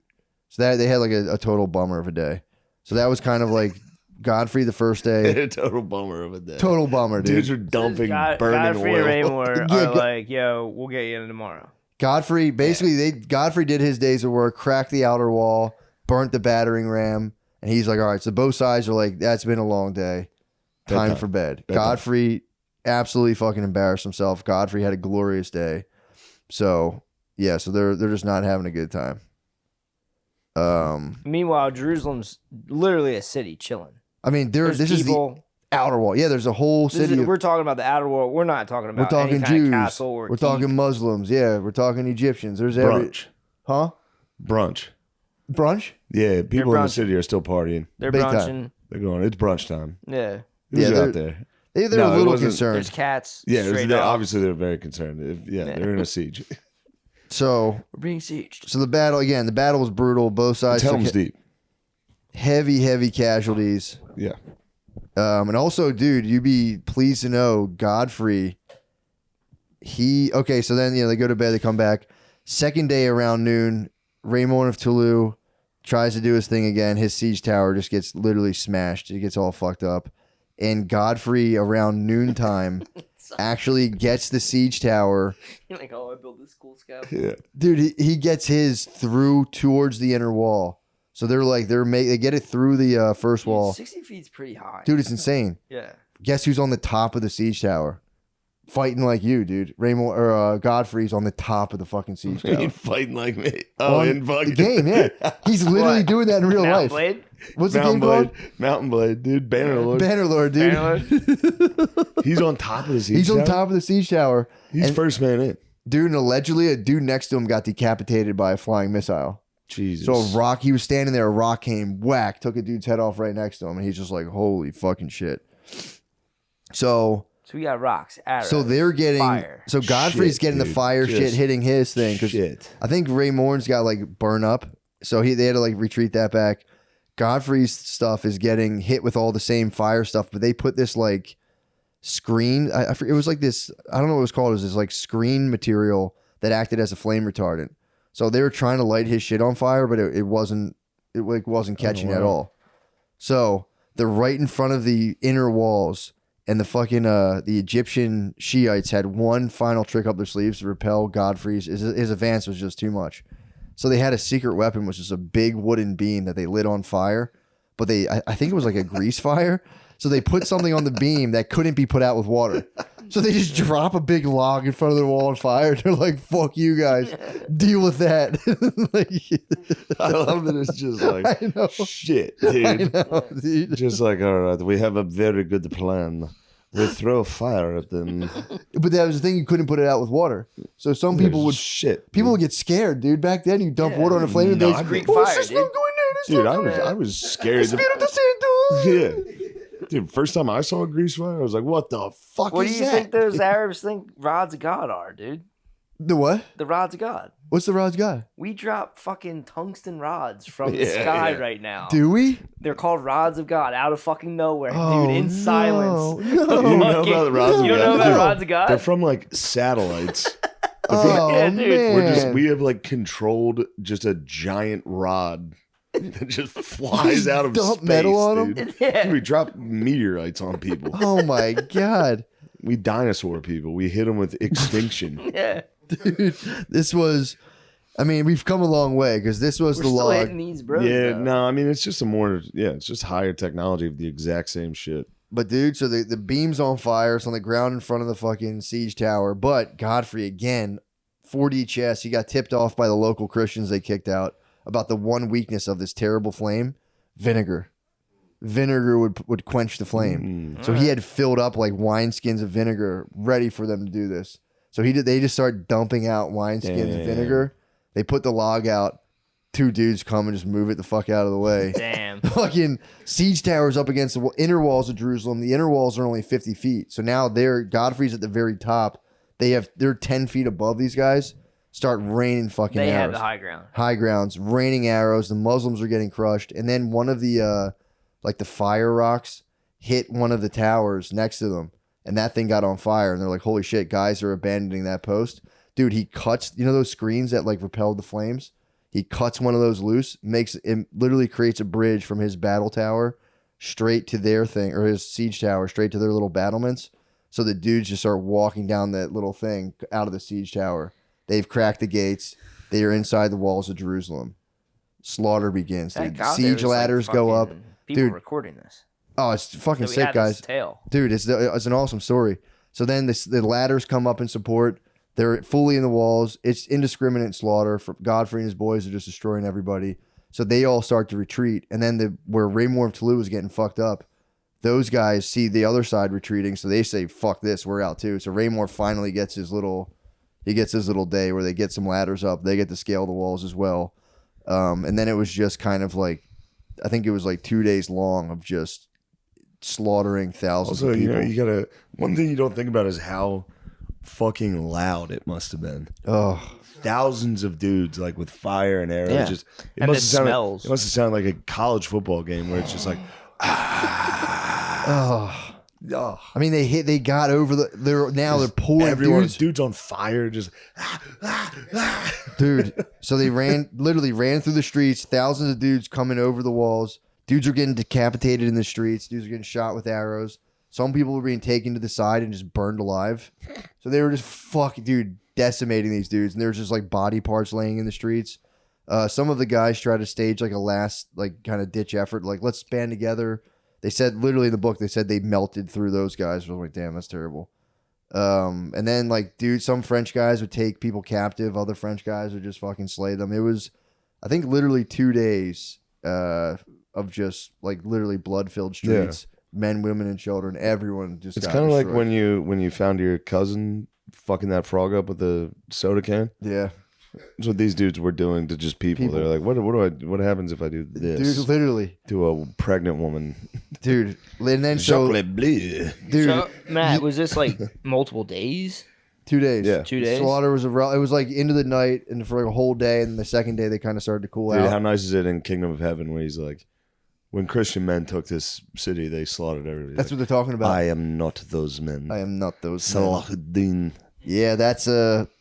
So that they had like a total bummer of a day. So that was kind of like Godfrey the first day. A total bummer of a day. Total bummer, dude. Dudes are dumping burning Godfrey oil. and Raymore are like, yo, we'll get you in tomorrow. Godfrey, basically, Godfrey did his days of work, cracked the outer wall, burnt the battering ram, and he's like, all right, so both sides are like, that's been a long day. Time for bed. Godfrey absolutely fucking embarrassed himself. Godfrey had a glorious day. So, yeah, so they're just not having a good time. Meanwhile, Jerusalem's literally a city chilling. I mean, this is the outer wall. Yeah, there's a whole city. We're talking about the outer wall. We're not talking about we're talking any kind Jews. of castle or we're talking Muslims. Yeah, we're talking Egyptians. There's brunch. Huh? Brunch. Brunch? Yeah, people in the city are still partying. They're Big brunching. time. They're going, it's brunch time. Yeah. Who's out there? They're No, a it little wasn't- concerned. There's cats. Yeah, straight up. obviously they're very concerned. They're in a siege. So We're being sieged. the battle was brutal. Both sides It's took Helm's Deep. heavy casualties. Yeah. And also, dude, you'd be pleased to know Godfrey. So then they go to bed, they come back. Second day around noon, Raymond of Toulouse tries to do his thing again. His siege tower just gets literally smashed. It gets all fucked up. And Godfrey around noontime actually gets the siege tower. You're like, oh, I built this cool scout. Yeah. Dude, he gets his through towards the inner wall. So they get it through the first wall. 60 feet's pretty high. Dude, it's insane. Yeah. Guess who's on the top of the siege tower? Fighting like you, dude. Raymond or Godfrey's on the top of the fucking siege tower. Ain't fighting like me. Oh, in the fucking game, yeah. He's literally What? doing that in real Mountain life. Blade? What's the Mountain game Blade. called? Mountain Blade, dude. Bannerlord. Bannerlord, dude. Bannerlord? He's on top of the siege He's on tower? top of the siege tower. He's And- first man in. Dude, and allegedly a dude next to him got decapitated by a flying missile. Jesus. So he was standing there, a rock came, whack, took a dude's head off right next to him, and he's just like, holy fucking shit. So So we got rocks, arrows, they're getting fire. so Godfrey's Shit, getting the dude. fire shit Just hitting his thing because Shit. I think Raymond's got like burn up, so they had to like retreat that back. Godfrey's stuff is getting hit with all the same fire stuff, but they put this like screen. I forget, it was like this. I don't know what it was called. It was this like screen material that acted as a flame retardant. So they were trying to light his shit on fire, but it wasn't. It like wasn't catching at all. So they're right in front of the inner walls, and the fucking the Egyptian Shiites had one final trick up their sleeves to repel Godfrey's. His advance was just too much. So they had a secret weapon, which is a big wooden beam that they lit on fire. But I think it was like a grease fire. So they put something on the beam that couldn't be put out with water. So they just drop a big log in front of their wall on fire. They're like, fuck you guys. Deal with that. I love that it's just like, I know. shit, dude. I know, dude. Just like, all right, we have a very good plan. We throw fire at them. But that was the thing, you couldn't put it out with water. So some people would shit. people would get scared, dude. Back then you dump water on a flame and No, they'd I'd scream, be- oh, Fire, it's dude. not going down, it's Dude, not I going down. was scared. Espiritu Santo. Yeah. Dude, first time I saw a grease fire, I was like, what the fuck What is do you that? think those Arabs think rods of God are, dude? The what? The rods of God. What's the rods got? We drop fucking tungsten rods from the sky right now. Do we? They're called rods of God out of fucking nowhere, Oh, dude, in silence. no. You don't know about the rods of You don't know God? about Dude, rods of God? They're from like satellites. Oh, Yeah, dude. man. We have like controlled just a giant rod that just flies out of dump space, metal on 'em? dude. Yeah. We drop meteorites on people. Oh, my God. We dinosaur people. We hit them with extinction. Yeah. Dude, this was... I mean, we've come a long way because this was We're the still log. hitting these bros. Yeah, though. no, I mean it's just it's just higher technology of the exact same shit. But dude, so the beam's on fire. It's on the ground in front of the fucking siege tower. But Godfrey, again, 4D chess, he got tipped off by the local Christians they kicked out about the one weakness of this terrible flame: vinegar. Vinegar would quench the flame. So he had filled up like wineskins of vinegar ready for them to do this. So they just started dumping out wineskins of vinegar. They put the log out. 2 dudes come and just move it the fuck out of the way. Damn. The fucking siege tower's up against the inner walls of Jerusalem. The inner walls are only 50 feet. So now Godfrey's at the very top. They're 10 feet above these guys. Start raining fucking They arrows. had the high ground. High grounds, raining arrows. The Muslims are getting crushed. And then one of the like the fire rocks hit one of the towers next to them. And that thing got on fire. And they're like, holy shit, guys are abandoning that post. Dude, he cuts, those screens that like repelled the flames? He cuts one of those loose, literally creates a bridge from his battle tower straight to their thing, or his siege tower straight to their little battlements. So the dudes just start walking down that little thing out of the siege tower. They've cracked the gates. They are inside the walls of Jerusalem. Slaughter begins. Thank Dude. God Siege there was, ladders like, go up. fucking people Dude. recording this. Oh, it's fucking So we sick, had this guys. tale. Dude, it's an awesome story. So then the ladders come up in support. They're fully in the walls. It's indiscriminate slaughter. Godfrey and his boys are just destroying everybody. So they all start to retreat. And then where Raymore of Toulouse is getting fucked up, those guys see the other side retreating. So they say, fuck this, we're out too. So Raymore finally gets his little day where they get some ladders up. They get to scale the walls as well. And then it was just kind of like, I think it was like 2 days long of just slaughtering thousands Also, of people. one thing you don't think about is how fucking loud it must have been. Oh, Thousands of dudes like with fire and arrows. Yeah. Just And must it have sounded, smells. It must have sounded like a college football game where it's just like oh. I mean, they got over they're pulling everyone, dudes. dudes on fire, just Dude, so they literally ran through the streets, thousands of dudes coming over the walls. Dudes are getting decapitated in the streets. Dudes are getting shot with arrows. Some people were being taken to the side and just burned alive. So they were just decimating these dudes. And there was just like body parts laying in the streets. Some of the guys tried to stage like a last like kind of ditch effort. Like, let's band together. They said literally in the book, they said they melted through those guys. I was like, damn, that's terrible. And then like, dude, some French guys would take people captive. Other French guys would just fucking slay them. It was, I think, literally 2 days of just like literally blood-filled streets. Men, women, and children. Everyone just. it's got kind of like destroyed. when you found your cousin fucking that frog up with a soda can. Yeah, That's what these dudes were doing to just people. They're like, what happens if I do this dude, literally, to a pregnant woman? dude. And then so, Chocolate bleu. dude, So, Matt, was this like multiple days? 2 days. Yeah. 2 days? Slaughter was it was like into the night and for like a whole day, and the second day they kind of started to cool Dude, out. how nice is it in Kingdom of Heaven where he's like, when Christian men took this city, they slaughtered everybody. That's Like, what they're talking about. I am not those men. I am not those. men. Salahuddin. Yeah, that's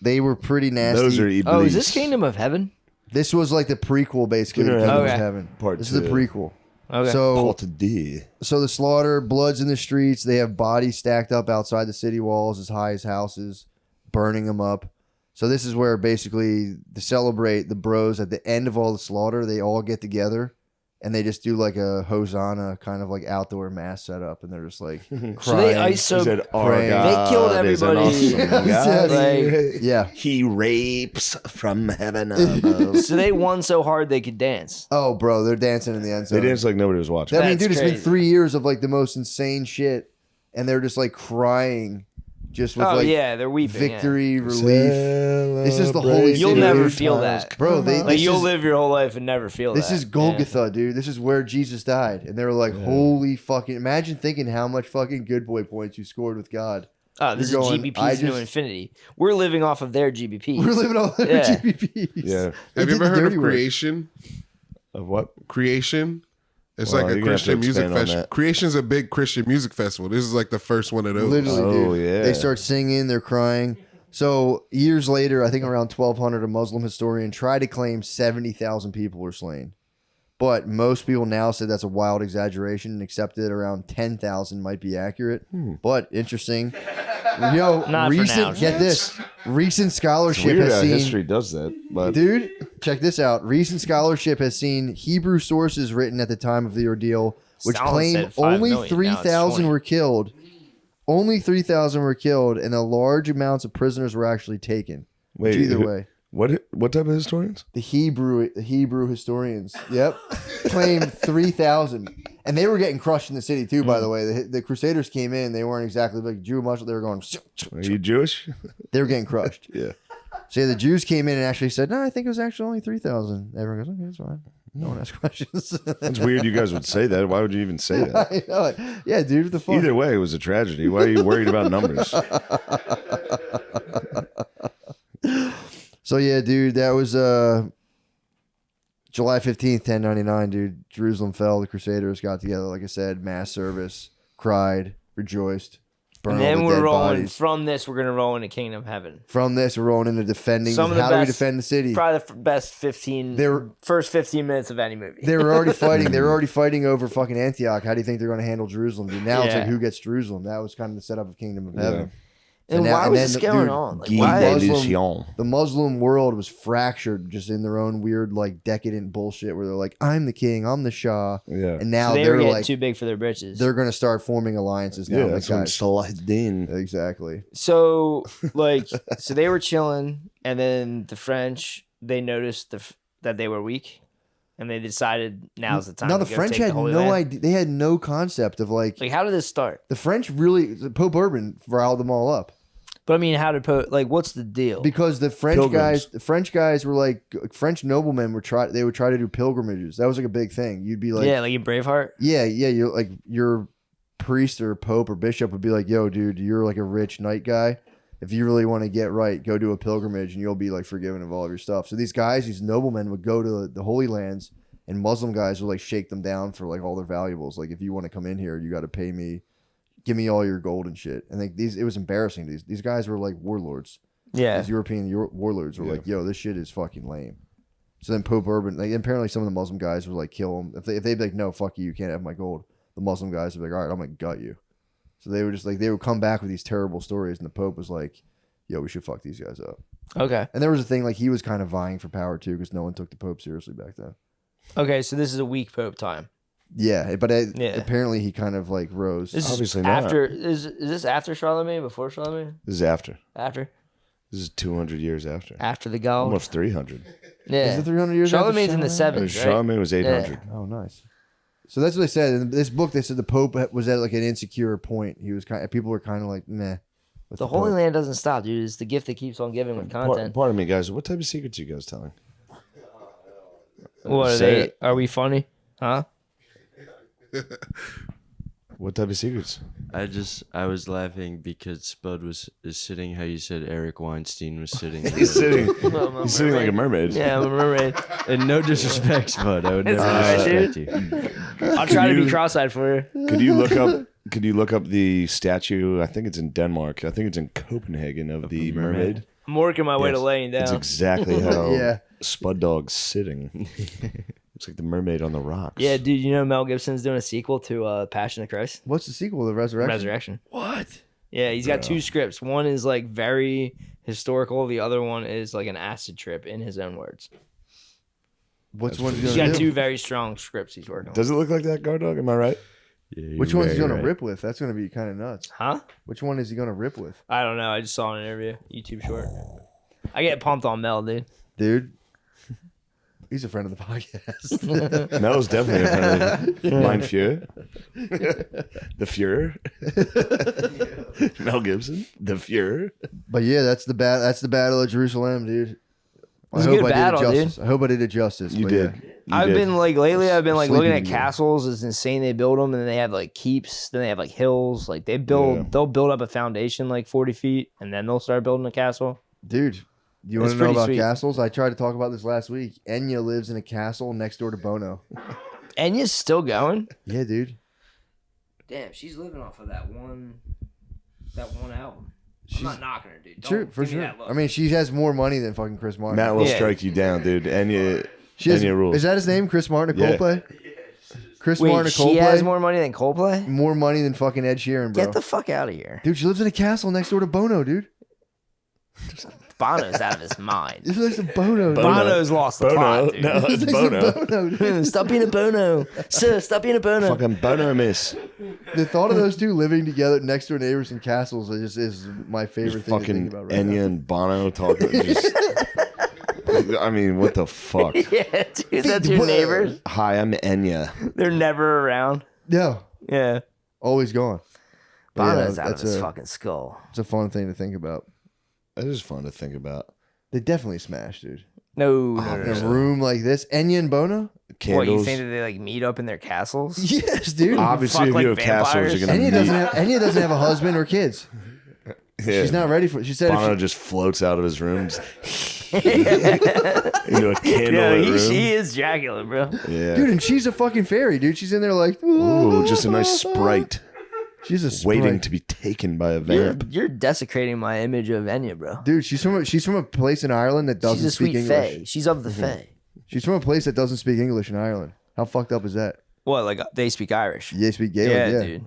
they were pretty nasty. Those are Iblis. Oh, is this Kingdom of Heaven? This was like the prequel, basically. To Kingdom of Kingdom of Heaven. Heaven. Part This is the 2. prequel. Okay. So Part D. So the slaughter, blood's in the streets. They have bodies stacked up outside the city walls as high as houses, burning them up. So this is where basically to celebrate the bros at the end of all the slaughter, they all get together and they just do like a Hosanna kind of like outdoor mass setup, and they're just like crying. So they ISO. He said, "Our praying. God They killed is an everybody. awesome Yes, God." like- Yeah. He rapes from heaven above. So they won so hard they could dance. Oh, bro, they're dancing in the end They zone. danced like nobody was watching. I mean, That's dude, it's been crazy. 3 years of like the most insane shit, and they're just like crying just with like they're weeping. victory, relief. This is the holy You'll city. never feel that, Bro, like you'll live your whole life and never feel this that. is Golgotha, dude. This is where Jesus died. And they were like, holy fucking... Imagine thinking how much fucking good boy points you scored with God. Oh, this You're is going, GBPs to infinity. We're living off of their GBPs. We're living off their GBPs. Yeah. Have you ever heard of Creation? Of what? Creation? It's Well, like a you're gonna have to Christian music expand on festival. that. Creation's a big Christian music festival. This is like the first one of those. Literally, Oh, dude. yeah. They start singing, they're crying. So years later, I think around 1200, a Muslim historian tried to claim 70,000 people were slain. But most people now said that's a wild exaggeration and accepted around 10,000 might be accurate. But interesting. Yo, Not for now. get this. Recent It's scholarship weird has how seen... history does that. But Dude, check this out. Recent scholarship has seen Hebrew sources written at the time of the ordeal, which Stalin claim said 5 only million, now it's 3,000 20. were killed. Only 3,000 were killed, and a large amounts of prisoners were actually taken. wait, Which either who- way, what type of historians? the Hebrew historians, yep, claim 3,000, and they were getting crushed in the city too. By the way, the Crusaders came in; they weren't exactly like Jew much. They were going, Are you Jewish? they were getting crushed. Yeah. So yeah, the Jews came in and actually said, "No, I think it was actually only 3,000." Everyone goes, "Okay, that's fine. No one asks questions." That's weird you guys would say that. Why would you even say that? I know it. Yeah, dude, what the fuck? Either way, it was a tragedy. Why are you worried about numbers? So yeah, dude, that was July 15th, 1099, dude. Jerusalem fell. The Crusaders got together, like I said, mass service, cried, rejoiced, burned And all then the we're dead rolling bodies. from this. We're gonna roll into Kingdom of Heaven. From this, we're rolling into defending. Some of the How do we best- defend the city? Probably the best first 15 minutes of any movie. They were already fighting. They were already fighting over fucking Antioch. How do you think they're going to handle Jerusalem, dude? Now it's Yeah. like who gets Jerusalem? That was kind of the setup of Kingdom of Heaven. And now- why and was then this the- going dude, on? Like, Guy why? de Muslim- Lucian. The Muslim world was fractured just in their own weird, like, decadent bullshit where they're like, I'm the king, I'm the Shah. Yeah. And now So they were they're getting like, too big for their britches. they're going to start forming alliances now. Yeah, with that's when guys. Saladin. Exactly. So, like, so they were chilling, and then the French, they noticed that they were weak, and they decided now's the time. Now to the go French take had the Holy no Land. idea. They had no concept of like How did this start? the French really. Pope Urban riled them all up But I mean, how did what's the deal? because the French Pilgrims. guys were like French noblemen they would try to do pilgrimages. That was like a big thing. You'd be like, yeah, like in Braveheart. yeah. You're like your priest or pope or bishop would be like, yo, dude, you're like a rich knight guy. If you really want to get right, go do a pilgrimage and you'll be like forgiven of all of your stuff. So these guys, these noblemen would go to the Holy Lands and Muslim guys would like shake them down for like all their valuables. Like if you want to come in here, you got to pay me, give me all your gold and shit. And like it was embarrassing. These guys were like warlords. Yeah. These European warlords were like, yo, this shit is fucking lame. So then Pope Urban, like apparently some of the Muslim guys would like kill him. If they'd be like, no, fuck you can't have my gold. The Muslim guys would be like, all right, I'm gonna gut you. So they were just like, they would come back with these terrible stories, and the Pope was like, yo, we should fuck these guys up. Okay. And there was a thing like he was kind of vying for power too, because no one took the Pope seriously back then. Okay, so this is a weak Pope time. Yeah, but Yeah. apparently he kind of like rose. This Obviously is not. after. Is this after Charlemagne? Before Charlemagne? This is after. After? This is 200 years after. After the Gaul? Almost 300. Yeah. Is it 300 years? after Charlemagne's in the Charlemagne? sevens, right? Charlemagne was 800. Oh, nice. So that's what they said in this book. They said the Pope was at like an insecure point. He was kind. People were kind of like, meh. with The Holy Pope. Land doesn't stop, dude. It's the gift that keeps on giving with content. Pardon me, guys. What type of secrets are you guys telling? What are Say they? it. Are we funny? Huh? What type of secrets? I was laughing because Spud is sitting how you said Eric Weinstein was sitting. He's sitting like a mermaid. Yeah, I'm a mermaid. And no disrespect, Spud. I would It's never alright, disrespect you. I'll try to be you- cross-eyed for you. Could you look up the statue? I think it's in Denmark. I think it's in Copenhagen of the mermaid. I'm working my way to Yes. laying down. It's exactly how Yeah. Spud Dog's sitting. It's like the mermaid on the rocks. Yeah, dude, you know Mel Gibson's doing a sequel to Passion of the Christ? What's the sequel? The Resurrection. Resurrection. What? Yeah, he's got two scripts. One is like very historical. The other one is like an acid trip in his own words. Which one's He's gonna got do? two very strong scripts he's working on. Does it look like that, Guard Dog? Am I right? Yeah, Which you're one's he very gonna right. rip with? That's gonna be kind of nuts. Huh? Which one is he gonna rip with, I don't know. I just saw an interview, YouTube short. I get pumped on Mel, dude. dude? He's a friend of the podcast. Mel's definitely a friend of Mein Fuhrer. The Fuhrer. Mel Gibson. The Fuhrer. But yeah, that's the Battle of Jerusalem, dude. was a good battle, dude. I hope I did it justice. You but did. yeah. You did. Been like lately. I've been like Sleepy looking at dude. castles. It's insane. They build them, and then they have like keeps. Then they have like hills. Like they build. Yeah. They'll build up a foundation like 40 feet, and then they'll start building a castle. Dude, you want It's to know pretty about sweet. castles? I tried to talk about this last week. Enya lives in a castle next door to Bono. Enya's still going. Yeah, dude. Damn, she's living off of that one album. I'm not knocking her, dude. Sure, for sure. I mean, she has more money than fucking Chris Martin. Matt will Yeah. strike you down, dude. Enya rules. Is that his name? Chris Martin of Yeah. Coldplay? Chris Wait, Martin of she Coldplay? has more money than Coldplay? More money than fucking Ed Sheeran, bro. Get the fuck out of here. Dude, she lives in a castle next door to Bono, dude. Bono's out of his mind. She lives in Bono. Bono. Bono's lost the plot, dude. No, it's She lives in Bono. Bono, dude. Stop being a Bono. Sir, stop being a Bono. Fucking Bono miss. The thought of those two living together next door neighbors in castles is my favorite thing to Fucking think about right Enya now. and Bono talking. Just, I mean, what the fuck? Yeah, dude, that's your neighbors. Hi, I'm Enya. They're never around. No, Yeah. always gone. But yeah, Bono's out of that's his a- fucking skull. It's a fun thing to think about. That is fun to think about. They definitely smash, dude. No, In a room like this, Enya and Bono? What, you Candles. think that they like meet up in their castles? Yes, dude. Obviously, Fuck if like you have castles, vampires? you're gonna Enya doesn't have a husband or kids. Yeah. She's not ready for it. She said, Bono if just floats out of his room just into a candlelit room. She is Dracula, bro. Yeah. dude, and she's a fucking fairy, dude. She's in there like, Ooh, just a nice sprite she's a sprite. waiting to be taken by a vamp. You're desecrating my image of Enya, bro. Dude, she's from a place in Ireland that doesn't She's a speak sweet English. fae. She's of the fae. She's from a place that doesn't speak English in Ireland. How fucked up is that? What, like they speak Irish? They speak Gaelic, Yeah, yeah. dude.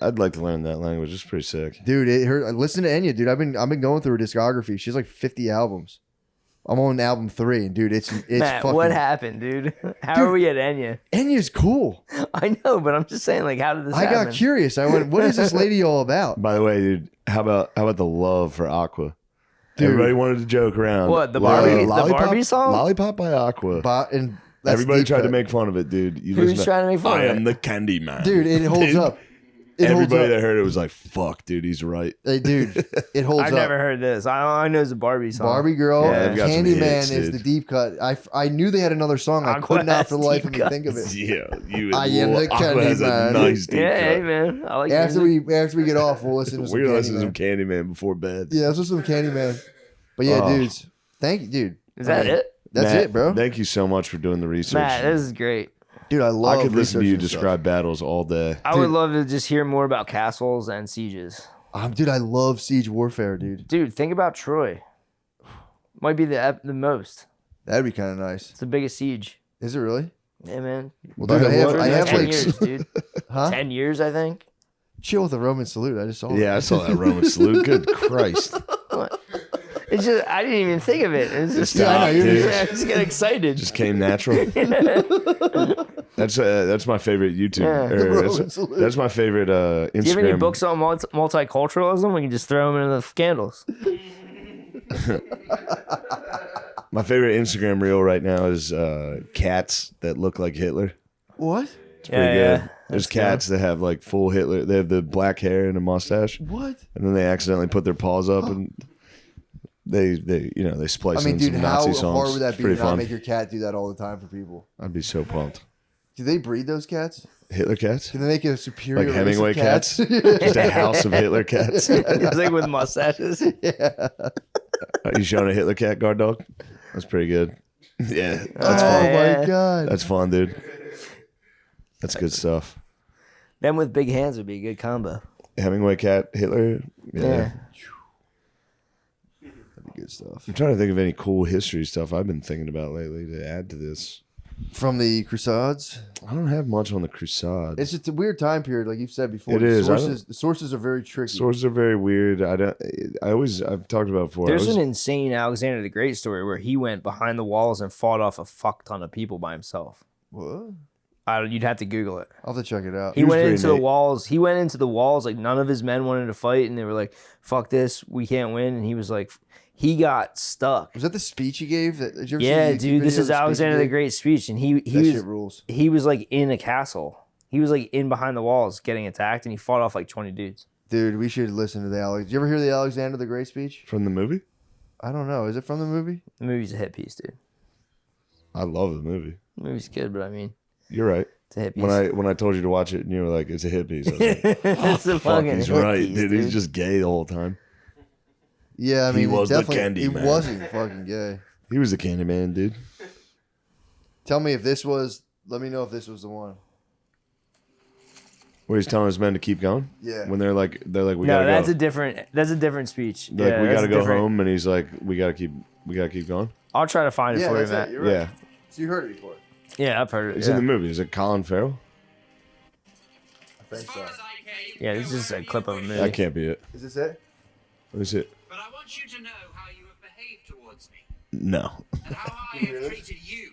I'd like to learn that language. It's pretty sick. Dude, listen to Enya, dude. I've been going through her discography. She's like 50 albums. I'm on album 3, and dude, it's Matt, fucking. what happened, dude? How are we at Enya? Enya's cool. I know, but I'm just saying, like, how did this I happen? got curious. I went, what is this lady all about? By the way, dude, how about the love for Aqua? Dude. Everybody wanted to joke around. What, the Barbie- the Lollipop- Barbie song? Lollipop by Aqua. And that's Everybody deep tried to cut. make fun of it, dude. You Who's listen trying to make fun I of am it? the candy man. Dude, it holds Dude, up. It Everybody holds that up. heard it was like, fuck, dude, he's right. Hey, dude, it holds I've up. never heard this. I know it's a Barbie song. Barbie Girl, Yeah, they've got some Candyman hits, is dude. the deep cut. I knew they had another song. I Aqua could not has for the life deep of me think of cuts. it. Yeah, you. I am the Aqua candy has a man. nice deep Yeah, hey, cut. man. I like After music. we get off, we'll listen to some We're gonna listen to some Candyman. Candyman before bed. Yeah, let's listen to some Candyman. But yeah, Oh. dudes, thank you, dude. Is that it? That's Matt, it, bro. Thank you so much for doing the research. Matt, this is great. Dude, I love. I could listen to you researching stuff. describe battles all day. I would love to just hear more about castles and sieges. Dude, I love siege warfare, dude. Dude, think about Troy. Might be the most. That'd be kind of nice. It's the biggest siege. Is it really? Yeah, man. Well, dude, I have 10 like, years, dude. huh? 10 years, I think. Chill with the Roman salute. I just saw. Yeah, I saw that Roman salute. Good Christ. It's just, I didn't even think of it. It's just, Stop, I know, you're dude. I just get excited. Just came natural. That's my favorite YouTube. Yeah. or Roman that's, salute. that's my favorite Instagram. Do you have any books on multiculturalism? We can just throw them into the scandals. My favorite Instagram reel right now is cats that look like Hitler. What? It's pretty good. There's That's cats that have like full Hitler. They have the black hair and a mustache, What? and then they accidentally put their paws up and they splice I mean, in dude, some how Nazi hard songs. would that It's be pretty to not fun. make your cat do that all the time for people? I'd be so pumped. Do they breed those cats? Hitler cats, Can they make a superior like race of Hemingway cats, just a house of Hitler cats. It's like with mustaches. Yeah. Are you showing a Hitler cat guard dog? That's pretty good. Yeah, that's Oh fun. Yeah. my god. That's fun, dude. That's good stuff. Them with big hands would be a good combo. Hemingway cat, Hitler. Yeah. That'd be good stuff. I'm trying to think of any cool history stuff I've been thinking about lately to add to this. From the Crusades. I don't have much on the Crusade. It's just a weird time period, like you've said before. It The is. The sources are very tricky. Sources are very weird. I've talked about before. There's an insane Alexander the Great story where he went behind the walls and fought off a fuck ton of people by himself. What? You'd have to Google it. I'll have to check it out. He was went pretty into the neat. walls. He went into the walls like none of his men wanted to fight, and they were like, "Fuck this, we can't win." And he was like, he got stuck. Was that the speech he gave? Did you ever see Yeah, the YouTube dude, video this of is the speech he Alexander the gave? Great speech, and he That was shit rules. he was like in a castle. He was like in behind the walls getting attacked, and he fought off like 20 dudes. Dude, we should listen to the Alex. Did you ever hear the Alexander the Great speech? From the movie? I don't know. Is it from the movie? The movie's a hit piece, dude. I love the movie. The movie's good, but I mean, You're right. it's a hit piece. When I told you to watch it and you were like, it's a hit piece. I was like, it's a fuck, fucking he's hit right, piece, dude. He's just gay the whole time. Yeah, I mean, was the definitely, candy he man. wasn't fucking gay. He was the candy man, dude. Tell me if this was. Let me know if this was the one. Where he's telling his men to keep going? Yeah. When they're like, we No, gotta that's go. a different speech. Like, Yeah, we that's gotta a go different- home, and he's like, we gotta keep going. I'll try to find it Yeah, for you, that's Matt. it. You're right. Yeah, So you heard it before. Yeah, I've heard it. it's Yeah. in the movie. Is it Colin Farrell? I think so. Yeah, this is just a clip of a movie. That can't be it. Is this it? What is it? But I want you to know how you have behaved towards me No. and how I have treated you.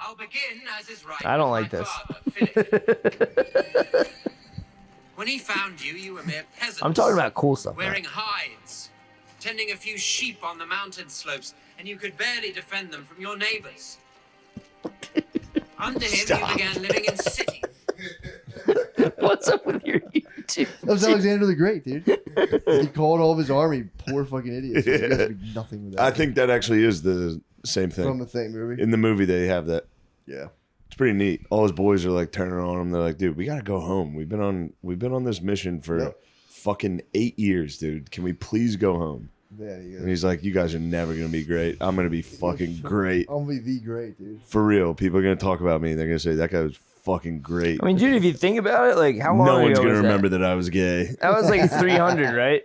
I'll begin, as is right. I don't with like my this. father, Philip. When he found you, you were mere peasants. I'm talking about cool stuff. wearing Matt. hides, tending a few sheep on the mountain slopes, and you could barely defend them from your neighbors. Under him, Stop. you began living in cities. What's up with your YouTube? That was Alexander the Great, dude. He called all of his army poor fucking idiots. You guys would be nothing with that. I think that actually is the same thing. From the thing movie. In the movie, they have that. Yeah. It's pretty neat. All his boys are like turning on him. They're like, dude, we gotta go home. We've been on this mission for Yep. fucking 8 years, dude. Can we please go home? Yeah, And he's like, you guys are never gonna be great. I'm gonna be fucking great. I'm gonna be the great, dude. For real. People are gonna talk about me. They're gonna say that guy was fucking great. I mean, dude, if you think about it, like how long No ago one's gonna was remember that? that I was gay. That was like 300, right?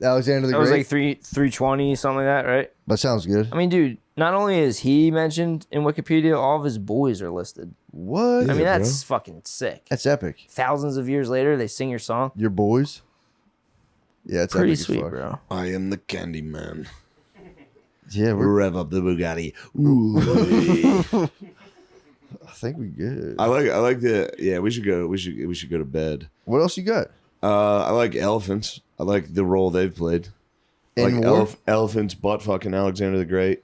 Alexander the That Great. was like 320, something like that, right? That sounds good. I mean, dude, not only is he mentioned in Wikipedia, all of his boys are listed. What? I mean, Yeah, that's fucking sick. That's epic. Thousands of years later, they sing your song. Your boys? Yeah, it's Pretty epic as sweet, fuck. bro. I am the candy man. Yeah, we're. Rev up the Bugatti. Ooh. I think we good. I like the yeah. We should go to bed. What else you got? I like elephants. I like the role they've played. In Like war? elephants, butt fucking Alexander the Great.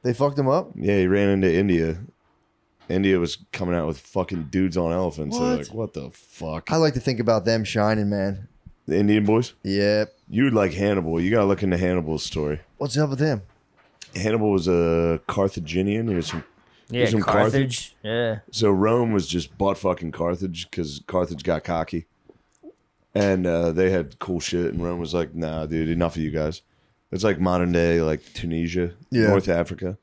They fucked him up. Yeah, he ran into India. India was coming out with fucking dudes on elephants. They're What? like, what the fuck? I like to think about them shining, man. The Indian boys. Yep. You would like Hannibal. You gotta look into Hannibal's story. What's up with him? Hannibal was a Carthaginian. He was from Yeah, from Carthage. Yeah. So Rome was just butt fucking Carthage because Carthage got cocky, and they had cool shit. And Rome was like, "Nah, dude, enough of you guys." It's like modern day like Tunisia, Yeah. North Africa,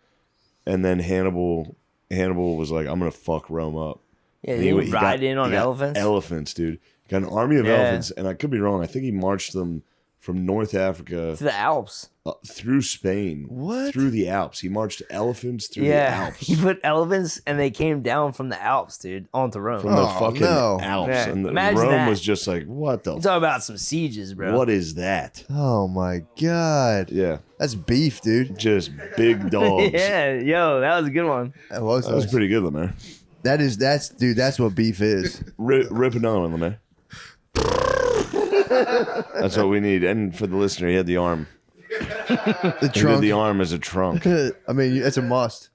and then Hannibal was like, "I'm gonna fuck Rome up." Yeah, And they he ride in on he got elephants. Elephants, dude. Got an army of Yeah. elephants, and I could be wrong. I think he marched them from North Africa to the Alps. through Spain, What? through the Alps. He marched elephants through the Yeah, Alps. he put elephants, and they came down from the Alps, dude, onto Rome. From the Oh, fucking no. Alps, Yeah, and imagine Rome that. was just like, "What the? You talk about some sieges, bro. What is that?" Oh my god. Yeah, That's beef, dude. just big dogs. Yeah, yo, that was a good one. That was, That was nice. pretty good, Lemaire. That's what beef is. Rip another one, Lemaire. That's what we need. And for the listener, he had the arm. The He did trunk. the arm as a trunk. I mean, it's a must.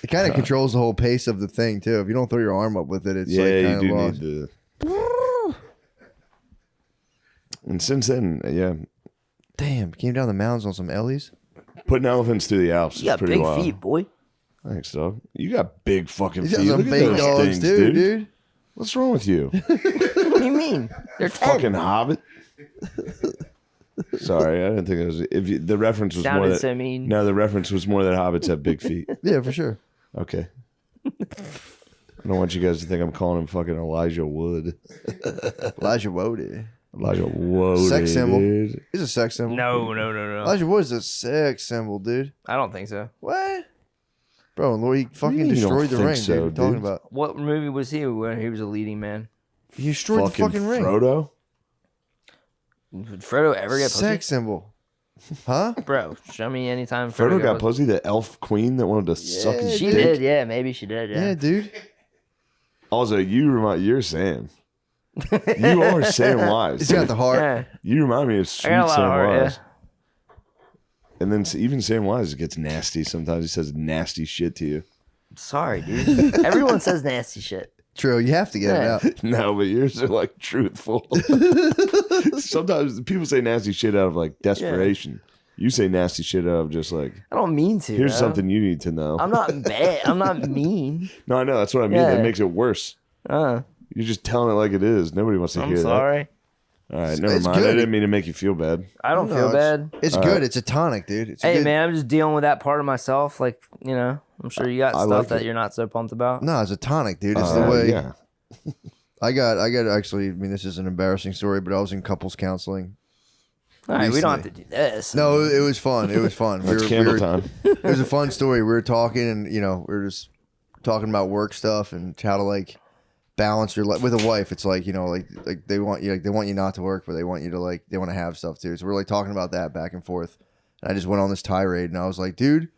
It kind of controls the whole pace of the thing too. If you don't throw your arm up with it, it's Yeah, like you kind do of lost. need the. And since then, yeah, Damn, came down the mountains on some Ellies. putting elephants through the Alps You is got pretty big wild. feet, boy. Thanks, dog. You got big fucking These feet. got some Look at big those dogs things, too, dude. What's wrong with you? What do you mean? They're 10. Fucking hobbit. Sorry, I didn't think it was. If you, the reference was more Sounded that. so mean. No, the reference was more that hobbits have big feet. Yeah, for sure. Okay. I don't want you guys to think I'm calling him fucking Elijah Wood. Elijah Wood. Elijah Wood. Sex symbol. Dude. He's a sex symbol. No. Elijah Wood is a sex symbol, dude. I don't think so. What? Bro, Lord, he fucking You don't destroyed the think ring, so, dude. What are you talking dude? about? What movie was he when he was a leading man? He destroyed the fucking ring. Frodo? Did Frodo ever get pussy? Sex symbol. Huh? Bro, show me anytime Frodo got pussy. pussy, the elf queen that wanted to suck his She dick. did, yeah. Maybe she did, Yeah, yeah. dude. Also, you're Sam. You are Samwise. He's got the heart. Yeah. You remind me of I sweet got a lot of heart, Samwise. yeah. And then even Samwise gets nasty. Sometimes he says nasty shit to you. Sorry, dude. Everyone says nasty shit. True, you have to get Yeah. it out. No, but yours are like truthful. Sometimes people say nasty shit out of like desperation. You say nasty shit out of just like, I don't mean to. here's bro. something you need to know. I'm not bad. I'm not mean. No, I know. That's what I mean. Yeah. That makes it worse. You're just telling it like it is. Nobody wants to I'm hear sorry. that. All right, never It's mind. I good. didn't mean to make you feel bad. I don't No, feel bad. It's good. It's a tonic, dude. It's a Hey, good, man, I'm just dealing with that part of myself. Like, you know, I'm sure you got I stuff like that it. you're not so pumped about. No, it's a tonic, dude. It's the way. Yeah. I got actually. I mean, this is an embarrassing story, but I was in couples counseling. All right, we don't have recently. to do this. No, it was fun. It was fun. It's candle time. It was a fun story. We were talking, and we were just talking about work stuff and how to like balance your life with a wife. It's like like they want you not to work, but they want you to they want to have stuff too. So we're like talking about that back and forth. And I just went on this tirade, and I was like, dude,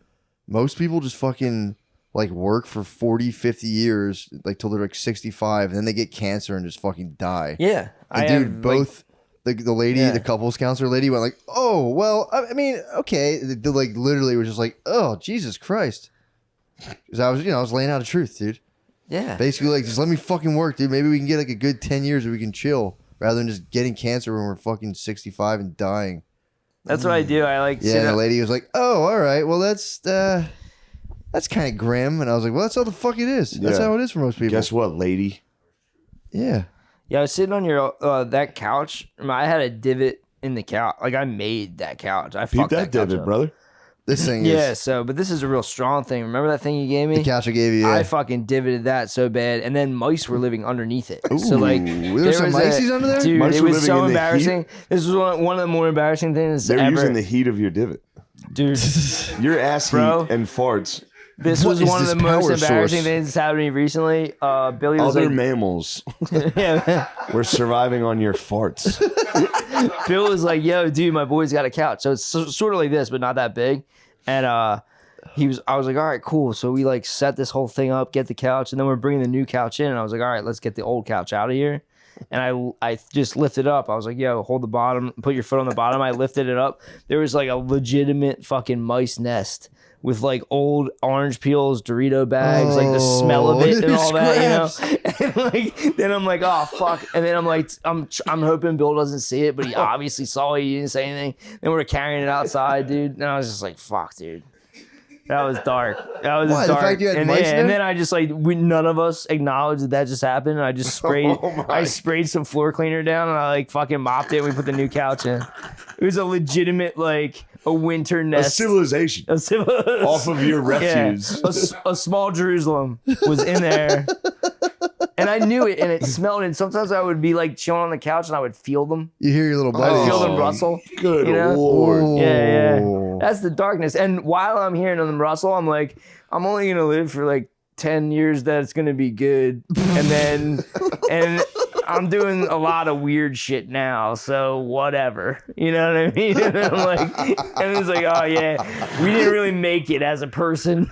most people just fucking like work for 40, 50 years, like till they're like 65, and then they get cancer and just fucking die. Yeah. And dude, both the lady, the couples counselor lady went like, oh, well, I mean, okay. The like literally was just like, oh, Jesus Christ. Because I was laying out the truth, dude. Yeah. Basically, like, just let me fucking work, dude. Maybe we can get like a good 10 years where we can chill rather than just getting cancer when we're fucking 65 and dying. That's what I do. I like Yeah, and the lady was like, oh, all right. Well, that's kind of grim. And I was like, well, that's how the fuck it is. That's Yeah. how it is for most people. Guess what, lady? Yeah. Yeah, I was sitting on your that couch. I had a divot in the couch. Like, I made that couch. I Beat fucked that couch divot, up. brother. This thing Yeah, is but this is a real strong thing. Remember that thing you gave me? the couch I gave you. Yeah. I fucking divoted that so bad, and then mice were living underneath it. So like, Ooh, there's some mices under there? Dude, Mice it were was living so in the embarrassing. This was one of the more embarrassing things They're ever. using the heat of your divot. Dude, Your ass Bro. heat and farts. this What was is one of this the most power embarrassing source? things that's happened to me recently. Billy was Other like, mammals yeah, were surviving on your farts. Bill was like, "Yo, dude, my boy's got a couch." So it's sort of like this, but not that big. And I was like, "All right, cool." So we like set this whole thing up, get the couch, and then we're bringing the new couch in. And I was like, "All right, let's get the old couch out of here." And I just lifted up. I was like, "Yo, hold the bottom, put your foot on the bottom." I lifted it up. There was like a legitimate fucking mice nest with like old orange peels, Dorito bags, like the smell of it and all that, you know. And like then I'm like, "Oh fuck!" And then I'm like, I'm hoping Bill doesn't see it, but he obviously saw it. He didn't say anything. Then we're carrying it outside, dude. And I was just like, "Fuck, dude." That was dark. That was Why, the dark. fact you had and, mice then, there? and then I just like none of us acknowledged that just happened. I just sprayed. I sprayed some floor cleaner down and I like fucking mopped it. And we put the new couch in. It was a legitimate like a winter A nest. civilization off of your refuse. Yeah, a small Jerusalem was in there. And I knew it, and it smelled. And sometimes I would be like chilling on the couch, and I would feel them. You hear your little I buddies. feel them rustle. Good You know? lord. Yeah. That's the darkness. And while I'm hearing them rustle, I'm like, I'm only gonna live for like 10 years. That it's gonna be good, and then and I'm doing a lot of weird shit now. So whatever, you know what I mean? And I'm like, and it's like, oh yeah, we didn't really make it as a person.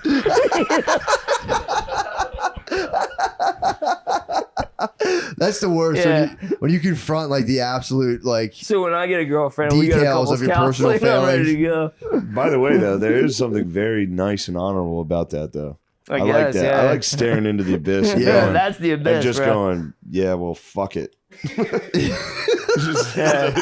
That's the worst Yeah. when you confront like the absolute like. So when I get a girlfriend, we go to Details couples of your personal counseling, I'm ready to go. By the way, though, there is something very nice and honorable about that, though. I like guess, that. yeah. I like staring into the abyss. And Yeah, going, that's the abyss, and just bro. going, yeah, well, fuck it. Just Yeah.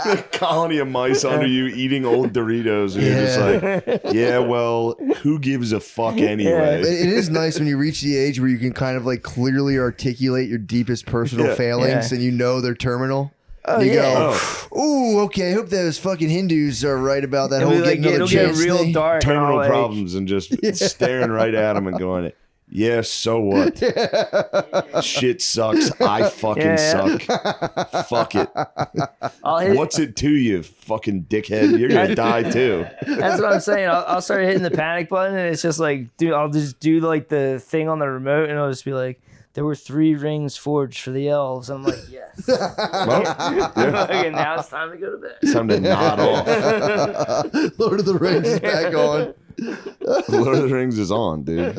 a colony of mice under you eating old Doritos, and you're just like, yeah, well, who gives a fuck anyway? It is nice when you reach the age where you can kind of like clearly articulate your deepest personal Yeah. failings, Yeah. and you know they're terminal. Oh, you yeah. go, ooh, okay. I hope those fucking Hindus are right about that It'll whole be like, getting another it'll get chance real thing. dark. and Terminal I'll, like, problems and just staring right at them and going, yeah, so what? Shit sucks. I fucking Yeah. suck. Fuck it. I'll hit, What's it to you, fucking dickhead? You're gonna die too. That's what I'm saying. I'll start hitting the panic button, and it's just like, dude, I'll just do like the thing on the remote, and I'll just be like, there were 3 rings forged for the elves. I'm like, yes. Well, yeah. Okay, now it's time to go to bed. It's time to nod off. Lord of the Rings is back on. Lord of the Rings is on, dude.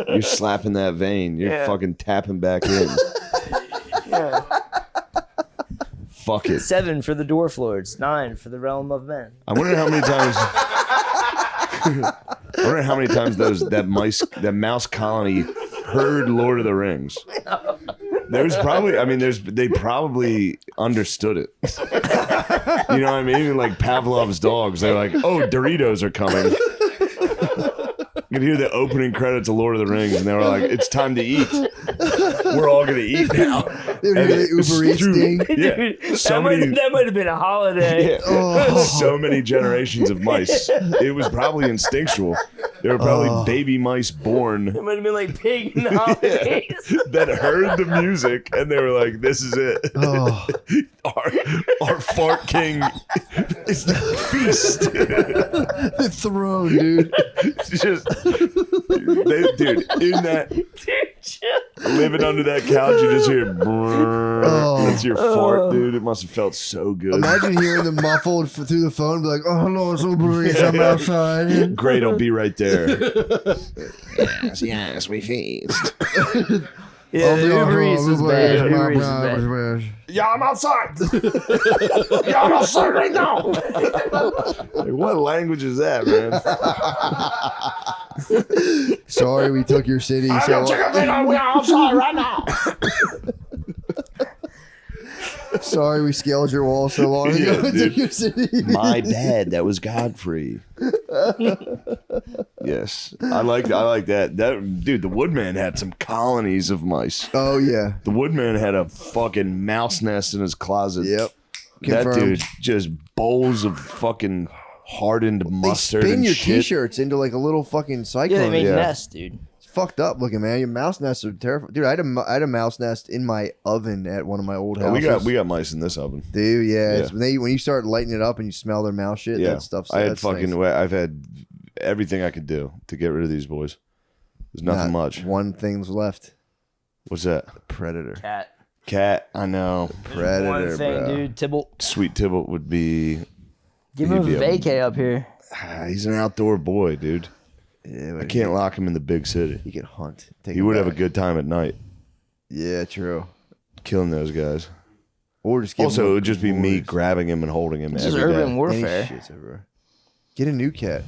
You're slapping that vein. You're Yeah. fucking tapping back in. Yeah. Fuck it. 7 for the dwarf lords. 9 for the realm of men. I wonder how many times. I wonder how many times that mouse colony heard Lord of the Rings. There's probably, I mean, they probably understood it. You know what I mean? Even like Pavlov's dogs, they're like, oh, Doritos are coming. You can hear the opening credits of Lord of the Rings, and they were like, it's time to eat. We're all going to eat now. They were the Uber Eats thing. Yeah. Dude, So that might have been a holiday. Yeah. Oh. So many generations of mice. It was probably instinctual. There were probably baby mice born It might have been like pig in the holidays. that heard the music, and they were like, this is it. Oh. Our fart king is the feast. The throne, dude. It's just, dude, in that, living under that couch, you just hear, brrr. That's your fart, dude. It must have felt so good. Imagine hearing the muffled through the phone, be like, "Oh no, it's Uber Eats. I'm outside." Great, I'll be right there. Yes, we feast. Yeah, the Uber Eats is bad. Uber Eats is bad. Yeah, I'm outside. Yeah, I'm outside right now. Like, what language is that, man? Sorry, we took your city. We're outside right now. Sorry, we scaled your wall so long ago. Yeah, We took dude. your city. My bad. That was Godfrey. Yes, I like that. That dude, the Woodman had some colonies of mice. Oh yeah. The Woodman had a fucking mouse nest in his closet. Yep. That Confirmed. dude just bowls of fucking hardened They mustard spin and your shit. t-shirts into like a little fucking cyclone. Yeah, they make Yeah. nests, dude. It's fucked up looking, man. Your mouse nests are terrifying. Dude, I had a mouse nest in my oven at one of my old Oh, houses. we got mice in this oven. Dude, yeah. Yeah. It's when you start lighting it up and you smell their mouse shit, Yeah, that stuff's I had that stinks. I've had everything I could do to get rid of these boys. There's nothing Not much. One thing's left. What's that? Predator. Cat. Cat. I know. Predator, One thing, bro. dude. Tybalt. Sweet Tybalt would be. Give him a He'd be a- vacay up here. He's an outdoor boy, dude. Yeah, I can't lock him in the big city. He can hunt. Take He him would have a back. good time at night Yeah, true. killing those guys. Or just give Also, him it would just be me boys. grabbing him and holding him This is every urban day. warfare. Any shit's everywhere. Get a new cat.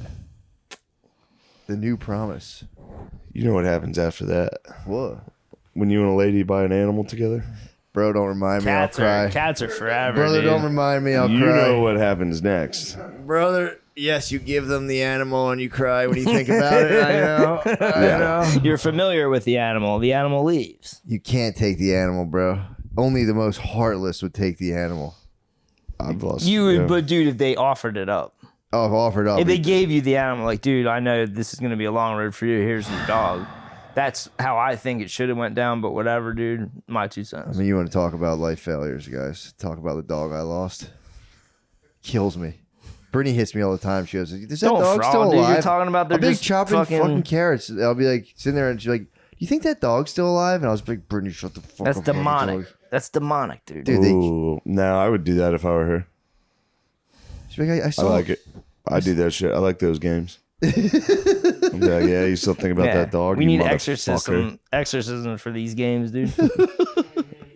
The new promise. You know what happens after that? What? When you and a lady buy an animal together? Bro, don't remind me. Cats I'll cry. cats are forever, Brother, dude. don't remind me. I'll You cry. know what happens next. Brother, yes, you give them the animal and you cry when you think about it. I know. I know. You're familiar with the animal. The animal leaves. You can't take the animal, bro. Only the most heartless would take the animal. I've lost. You would, yeah. but dude, if they offered it up, Oh, I've offered up. if they gave you the animal, like, dude, I know this is gonna be a long road for you. Here's your dog. That's how I think it should have went down. But whatever, dude. My 2 I cents. mean, you want to talk about life failures, guys. Talk about the dog I lost. Kills me. Brittany hits me all the time. She goes, "Is that Don't dog fraud, still dude. alive?" You're talking about they're I'll be just chopping fucking- fucking carrots. I'll be like sitting there and she's like, "Do you think that dog's still alive?" And I was like, "Brittany, shut the fuck That's up." about the demonic. dog." That's demonic, dude. Dude, Ooh, no, I would do that if I were her. she's like, I I saw like it. I do that shit. I like those games. I'm like, yeah, you still think about that dog? We you need motherfucker. exorcism for these games, dude.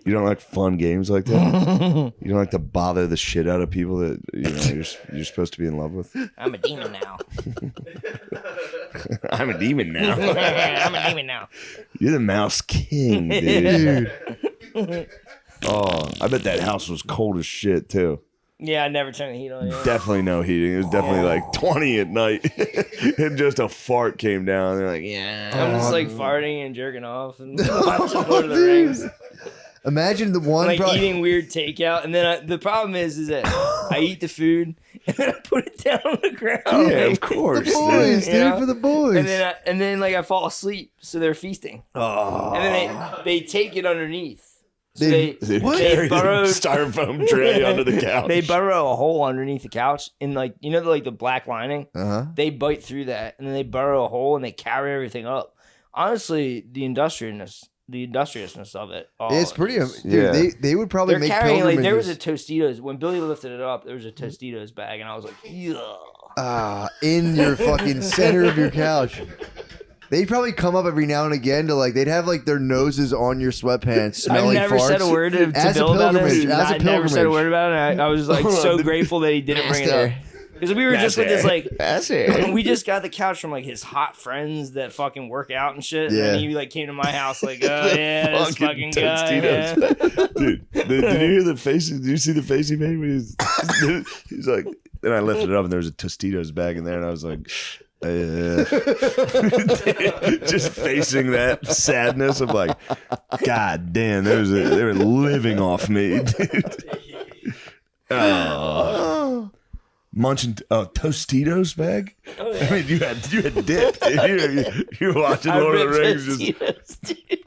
You don't like fun games like that? You don't like to bother the shit out of people that you're supposed to be in love with? I'm a demon now. I'm a demon now. I'm a demon now. You're the mouse king, dude. Oh, I bet that house was cold as shit too. Yeah, I never turned the heat on. Yeah. Definitely no heating. It was definitely like 20 at night. And just a fart came down. They're like, yeah. I'm just like farting and jerking off and watching Lord of the Rings. Imagine the one. Like eating weird takeout, and then the problem is that I eat the food and then I put it down on the ground. Yeah, like, of course. the boys, You dude, know? for the boys. and then like I fall asleep, so they're feasting. Oh. And then they take it underneath. So They- They What? carry the burrowed- styrofoam tray under the couch. They burrow a hole underneath the couch, and like the black lining. Uh-huh. They bite through that, and then they burrow a hole and they carry everything up. Honestly, the industriousness of it. It's pretty. is- Dude, Yeah. they would probably They're make carrying like there was a pilgrimages. Tostitos when Billy lifted it up. There was a Tostitos bag, and I was like, yeah. In your fucking center of your couch. They'd probably come up every now and again to like they'd have like their noses on your sweatpants, smelling I've never farts. said a word to As a Bill about this. pilgrimage, as a I never said a pilgrimage. word about it. And I was like so grateful that he didn't bring it up. Because we were just with this like, we just got the couch from like his hot friends that fucking work out and shit. And Yeah. then he like came to my house like, oh yeah, this fucking guy. Tostitos. Yeah. Dude, did you hear the face? Did you see the face he made? When he's like, then I lifted it up and there was a Tostitos bag in there, and I was like, just facing that sadness of like, God damn, they were living off me, dude. Oh. Munching Tostitos bag. Oh, yeah. I mean, you had dip. Dude. You were watching I Lord of the ripped Rings, Tostitos, dude.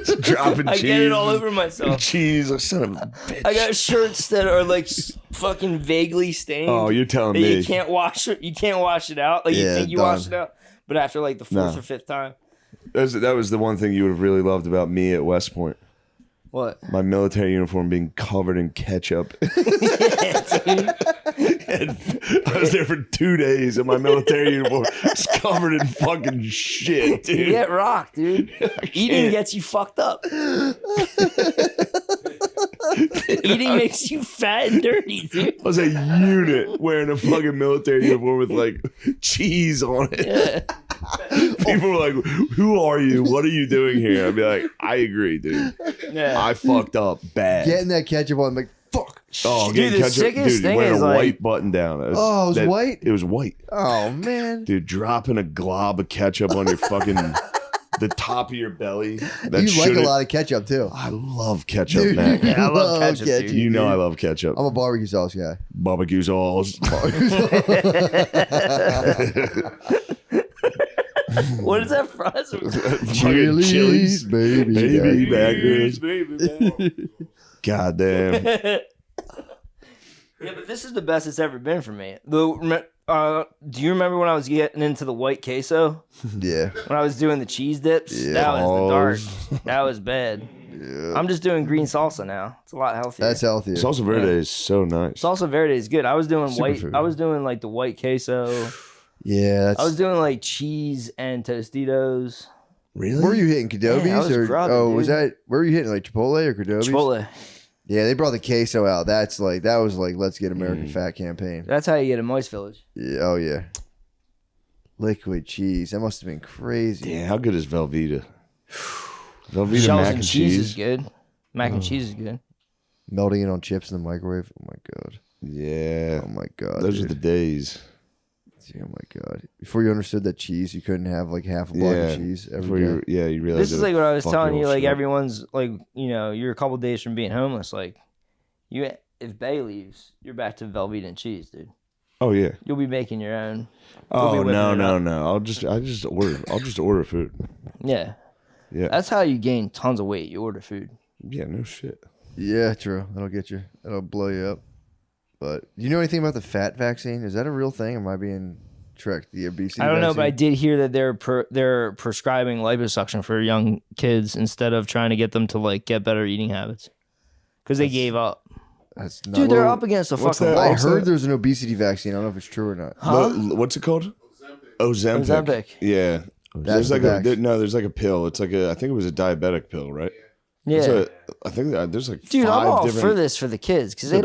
just dropping I cheese. get it all over myself. Cheese, like, son of a bitch. I got shirts that are like fucking vaguely stained. Oh, you're telling that me you can't wash it. You can't wash it out. Like you Yeah, think you done. washed it out, but after like the fourth No. or fifth time. that was the one thing you would have really loved about me at West Point. What? My military uniform being covered in ketchup. And I was there for 2 days, and my military uniform was covered in fucking shit, You dude. get rocked, dude. Eating gets you fucked up. Eating makes you fat and dirty, dude. I was a unit wearing a fucking military uniform with like cheese on it. Yeah. People were like, "Who are you? What are you doing here?" I'd be like, "I agree, dude. Yeah. I fucked up bad." Getting that ketchup on, I'm like, fuck. Oh, Dude, getting the ketchup, sickest dude, thing wearing is, a like- white button down. Oh, it was white? It was white, Oh man. dude. Dropping a glob of ketchup on your fucking the top of your belly. That You like a shouldn't- lot of ketchup too. I love ketchup, Dude, man. Yeah, I love love ketchup, dude. ketchup. You know I love ketchup. I'm a barbecue sauce guy. Barbecue sauce. What is that phrase? Chili's, baby. Baby back. backers. God damn. Yeah, but this is the best it's ever been for me. Do you remember when I was getting into the white queso? Yeah. When I was doing the cheese dips? Yeah. That was the Oh. dark. That was bad. I'm just doing green salsa now. It's a lot healthier. That's healthier. Salsa verde is so nice. Salsa verde is good. I was doing white. Superfood. I was doing like the white queso. Yeah. That's, I was doing like cheese and Tostitos. Really? where were you hitting? Cordobies? Yeah, I was or grubby, was dude. that where were you hitting? Like Chipotle or Cordobies? Chipotle. Yeah, they brought the queso out. That was like let's get American Fat campaign. That's how you get a moist village. Yeah, oh yeah. Liquid cheese. That must have been crazy. Damn, how good is Velveeta? Velveeta Shells mac and and cheese cheese. is good. Mac and cheese is good. Melting it on chips in the microwave. Oh my god. Yeah. Oh my god. Those are dude. the days. Oh my god. Before you understood that cheese, you couldn't have like half a block Yeah. of cheese Before every day. you realize This is like what I was fuck telling your you. old Like shit. everyone's like, you're a couple days from being homeless. Like, if Bay leaves, you're back to Velveeta and cheese, dude. Oh yeah. You'll be making your own. Oh whipping no it no up. no. I'll just order food. Yeah, Yeah. that's how you gain tons of weight. You order food. Yeah. No shit. Yeah, true. That'll get you. That'll blow you up. But do you know anything about the fat vaccine? Is that a real thing? Or am I being tricked? The obesity I don't know, but I vaccine? did hear that they're prescribing liposuction for young kids instead of trying to get them to like get better eating habits because they gave up. That's not, Dude, they're well, up against a what's fucking that? I wall. heard there's an obesity vaccine. I don't know if it's true or not. Huh? What's it called? Ozempic. Ozempic. Yeah. That's There's like the vax. there's like a pill. It's like I think it was a diabetic pill, right? Yeah, So I think there's like dude, 5 I'm all different. for this for the kids because they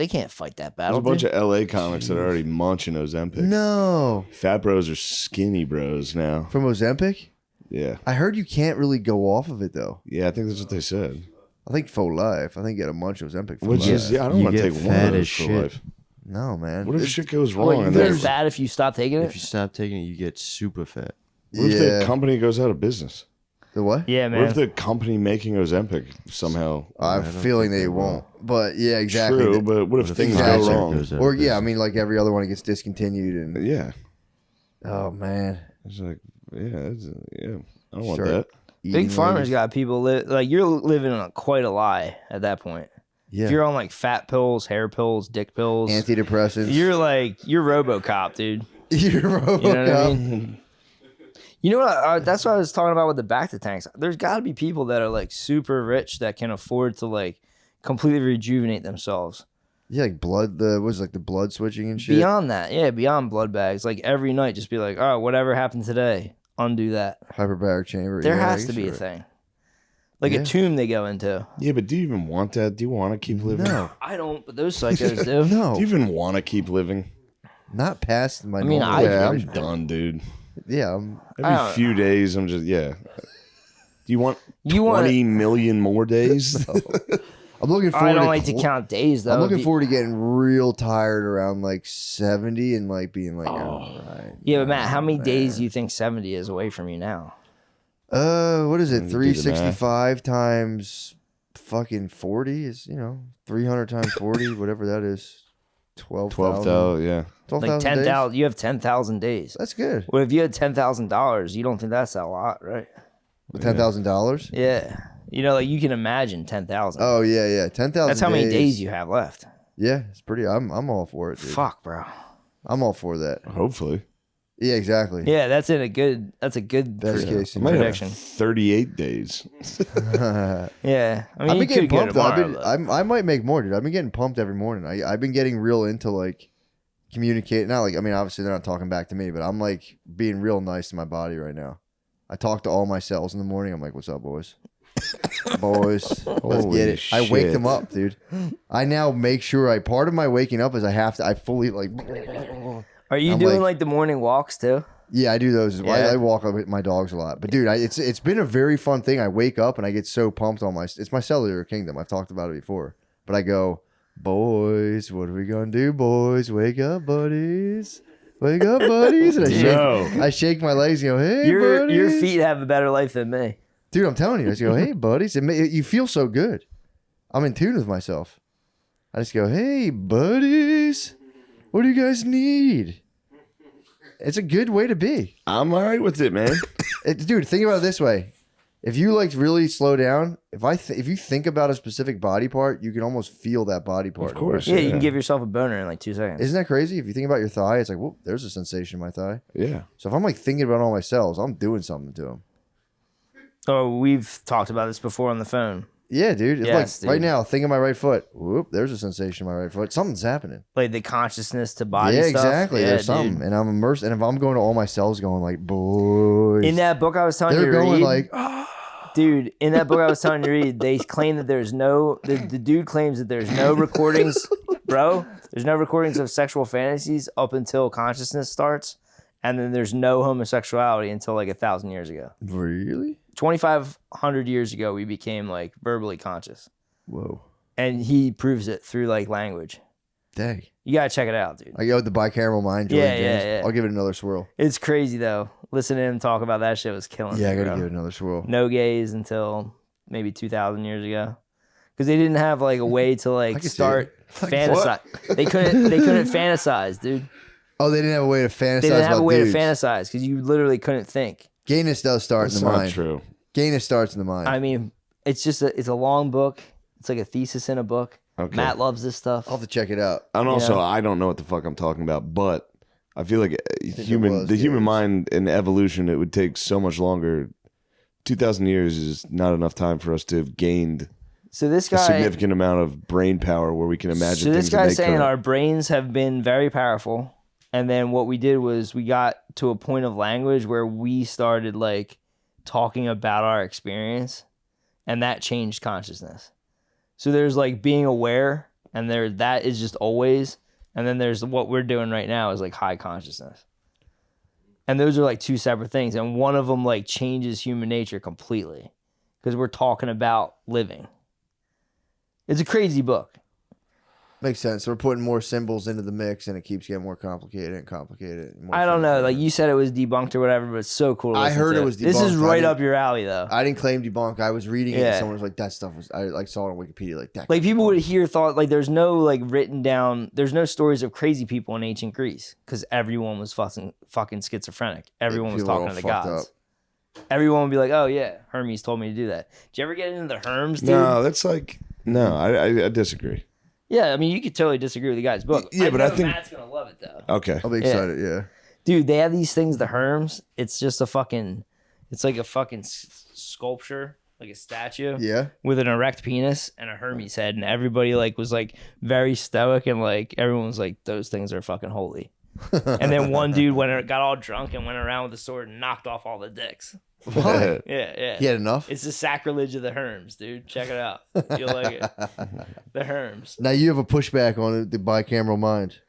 can't fight that There's battle. a bunch dude. of LA comics that are already munching Ozempic. No. Fat bros are skinny bros now. From Ozempic? Yeah. I heard you can't really go off of it though. Yeah, I think that's what they said. I think for life. I think you got to munch Ozempic for Which life. is, yeah, I don't You want to get take one of fat those as for shit. life. No, man. What if shit goes What, wrong? you And get then, fat if you stop taking If it? you stop taking it, you get super fat. what if Yeah. the company goes out of business? The what? Yeah, What if man. the company making Ozempic somehow? I have a feeling they won't. But yeah, exactly. True, but what if things Exactly. go wrong? Or yeah, I mean, like every other one, it gets discontinued, and Yeah, oh man, it's like yeah. I don't want Sure. that. Eating Big Pharma's ladies. got people like you're living on quite a lie at that point. Yeah, If you're on like fat pills, hair pills, dick pills, antidepressants. you're RoboCop, dude. You're You know what I RoboCop. mean? You know what? That's what I was talking about with the back to tanks. There's got to be people that are like super rich that can afford to like completely rejuvenate themselves. Yeah, like blood. The blood switching and shit. Beyond that, yeah, beyond blood bags. Like every night, just be like, oh, whatever happened today, undo that. Hyperbaric chamber. There yeah, I has to guess be a you're right. thing. Like Yeah. a tomb they go into. Yeah, but do you even want that? Do you want to keep living? No, I don't, but those psychos do. no, Do you even want to keep living? not past my. I mean, normal Yeah, I'm age. done, dude. Yeah, Every few days, I'm just Do you want You want- 20 million more days? I'm looking forward. I don't like to count days though. I'm looking The- forward to getting real tired around like 70 and like being like, all right. Yeah, but Matt, how many days do you think 70 is away from you now? What is it? Do the math. 365 times fucking 40 is 300 times 40, whatever that is. 12,000. 12,000, yeah. 12,000 Like days? 10,000. You have 10,000 days. That's good. Well, if you had $10,000, you don't think that's a lot, right? $10,000. Yeah. You know, like you can imagine 10,000. Oh yeah. 10,000. That's how many days you have left. Yeah, it's pretty. I'm all for it, dude. Fuck, bro. I'm all for that. Hopefully. Yeah, exactly. Yeah, that's a good Best case I might have prediction. 38 days. Yeah. I mean, I've you been getting could go pumped. Though. tomorrow, but- I might make more, dude. I've been getting pumped every morning. I've been getting real into like communicate. Not like, I mean, obviously they're not talking back to me, but I'm like being real nice to my body right now. I talk to all my cells in the morning. I'm like, "What's up, boys? Boys, let's Holy get it." I wake shit. them up, dude. I now make sure part of my waking up is I fully like. Are you I'm doing like- like the morning walks too? Yeah, I do those. Yeah. I walk with my dogs a lot. But dude, it's been a very fun thing. I wake up and I get so pumped on it's my cellular kingdom. I've talked about it before. But I go, "Boys, what are we gonna do, boys? Wake up, buddies. Wake up, buddies." And No. I shake my legs and go, "Hey, Your buddies." feet have a better life than me. Dude, I'm telling you. I just go, "Hey, buddies." You feel so good. I'm in tune with myself. I just go, "Hey, buddies. What do you guys need?" It's a good way to be. I'm all right with it, man. Dude, think about it this way. If you like really slow down, if you think about a specific body part, you can almost feel that body part. Of course. Yeah, you can give yourself a boner in like 2 seconds. Isn't that crazy? If you think about your thigh, it's like, whoop, there's a sensation in my thigh. Yeah. So if I'm like thinking about all my cells, I'm doing something to them. Oh, we've talked about this before on the phone. Yeah, dude. It's Yes, like right dude. now, think of my right foot. Whoop, there's a sensation in my right foot. Something's happening. Like the consciousness to body Yeah, stuff. exactly. Yeah, There's dude. something. And I'm immersed. And if I'm going to all my cells going like, boys. In that book I was telling you they're to going read, like, dude, in that book I was telling you to read, they claim that there's no, the dude claims that there's no recordings, bro, there's no recordings of sexual fantasies up until consciousness starts. And then there's no homosexuality until like 1,000 years ago. really? 2,500 years ago, we became like verbally conscious. Whoa. And he proves it through like language. Dang. You gotta check it out, dude. I go with the bicameral mind. Julian Yeah, yeah, James. yeah. I'll give it another swirl. It's crazy though. Listening to him talk about that shit was killing Yeah, I me, gotta bro. give it another swirl. No gays until maybe 2,000 years ago, because they didn't have like a way to I like can see start it. fantasize. They couldn't fantasize, dude. Oh, they didn't have a way to fantasize They didn't have a about way dudes. to fantasize because you literally couldn't think. Gayness does start That's in the not mind. true. Gayness starts in the mind. I mean, it's just it's a long book. It's like a thesis in a book. Okay. Matt loves this stuff. I'll have to check it out. And also, Yeah. I don't know what the fuck I'm talking about, but I feel like it human, was the human gays. mind and evolution, it would take so much longer. 2,000 years is not enough time for us to have gained So this a guy, significant amount of brain power where we can imagine so things this that guy's they saying couldn't. our brains have been very powerful, and then what we did was we got to a point of language where we started like talking about our experience, and that changed consciousness. So there's like being aware, and there that is just always, and then there's what we're doing right now is like high consciousness. And those are like two separate things, and one of them like changes human nature completely because we're talking about living. It's a crazy book. Makes sense. We're putting more symbols into the mix, and it keeps getting more complicated and complicated. and more I don't know. fancy. Like you said, it was debunked or whatever, but it's so cool. To I listen heard to. it was This is debunked. I right didn't- up your alley, though. I didn't claim debunk. I was reading it, Yeah. and someone was like, "That stuff was." I like saw it on Wikipedia. Like that. Like people would hear thought like there's no like written down. There's no stories of crazy people in ancient Greece because everyone was fucking schizophrenic. Everyone was people talking all to the fucked gods. Everyone would be like, "Oh yeah, Hermes told me to do that." Did you ever get into the Herms, dude? No, that's like, no, I disagree. Yeah, I mean you could totally disagree with the guy's book. Yeah, but I know think- Matt's gonna love it though. Okay. I'll be excited. Yeah. Dude, they have these things, the Herms. It's just a fucking, it's like a fucking sculpture, like a statue Yeah. with an erect penis and a Hermes head, and everybody like was like very stoic and like everyone was like, those things are fucking holy. And then one dude got all drunk and went around with a sword and knocked off all the dicks. Why? Yeah. He had enough. It's the sacrilege of the Herms, dude. Check it out. You'll like it. The Herms. Now you have a pushback on the bicameral mind.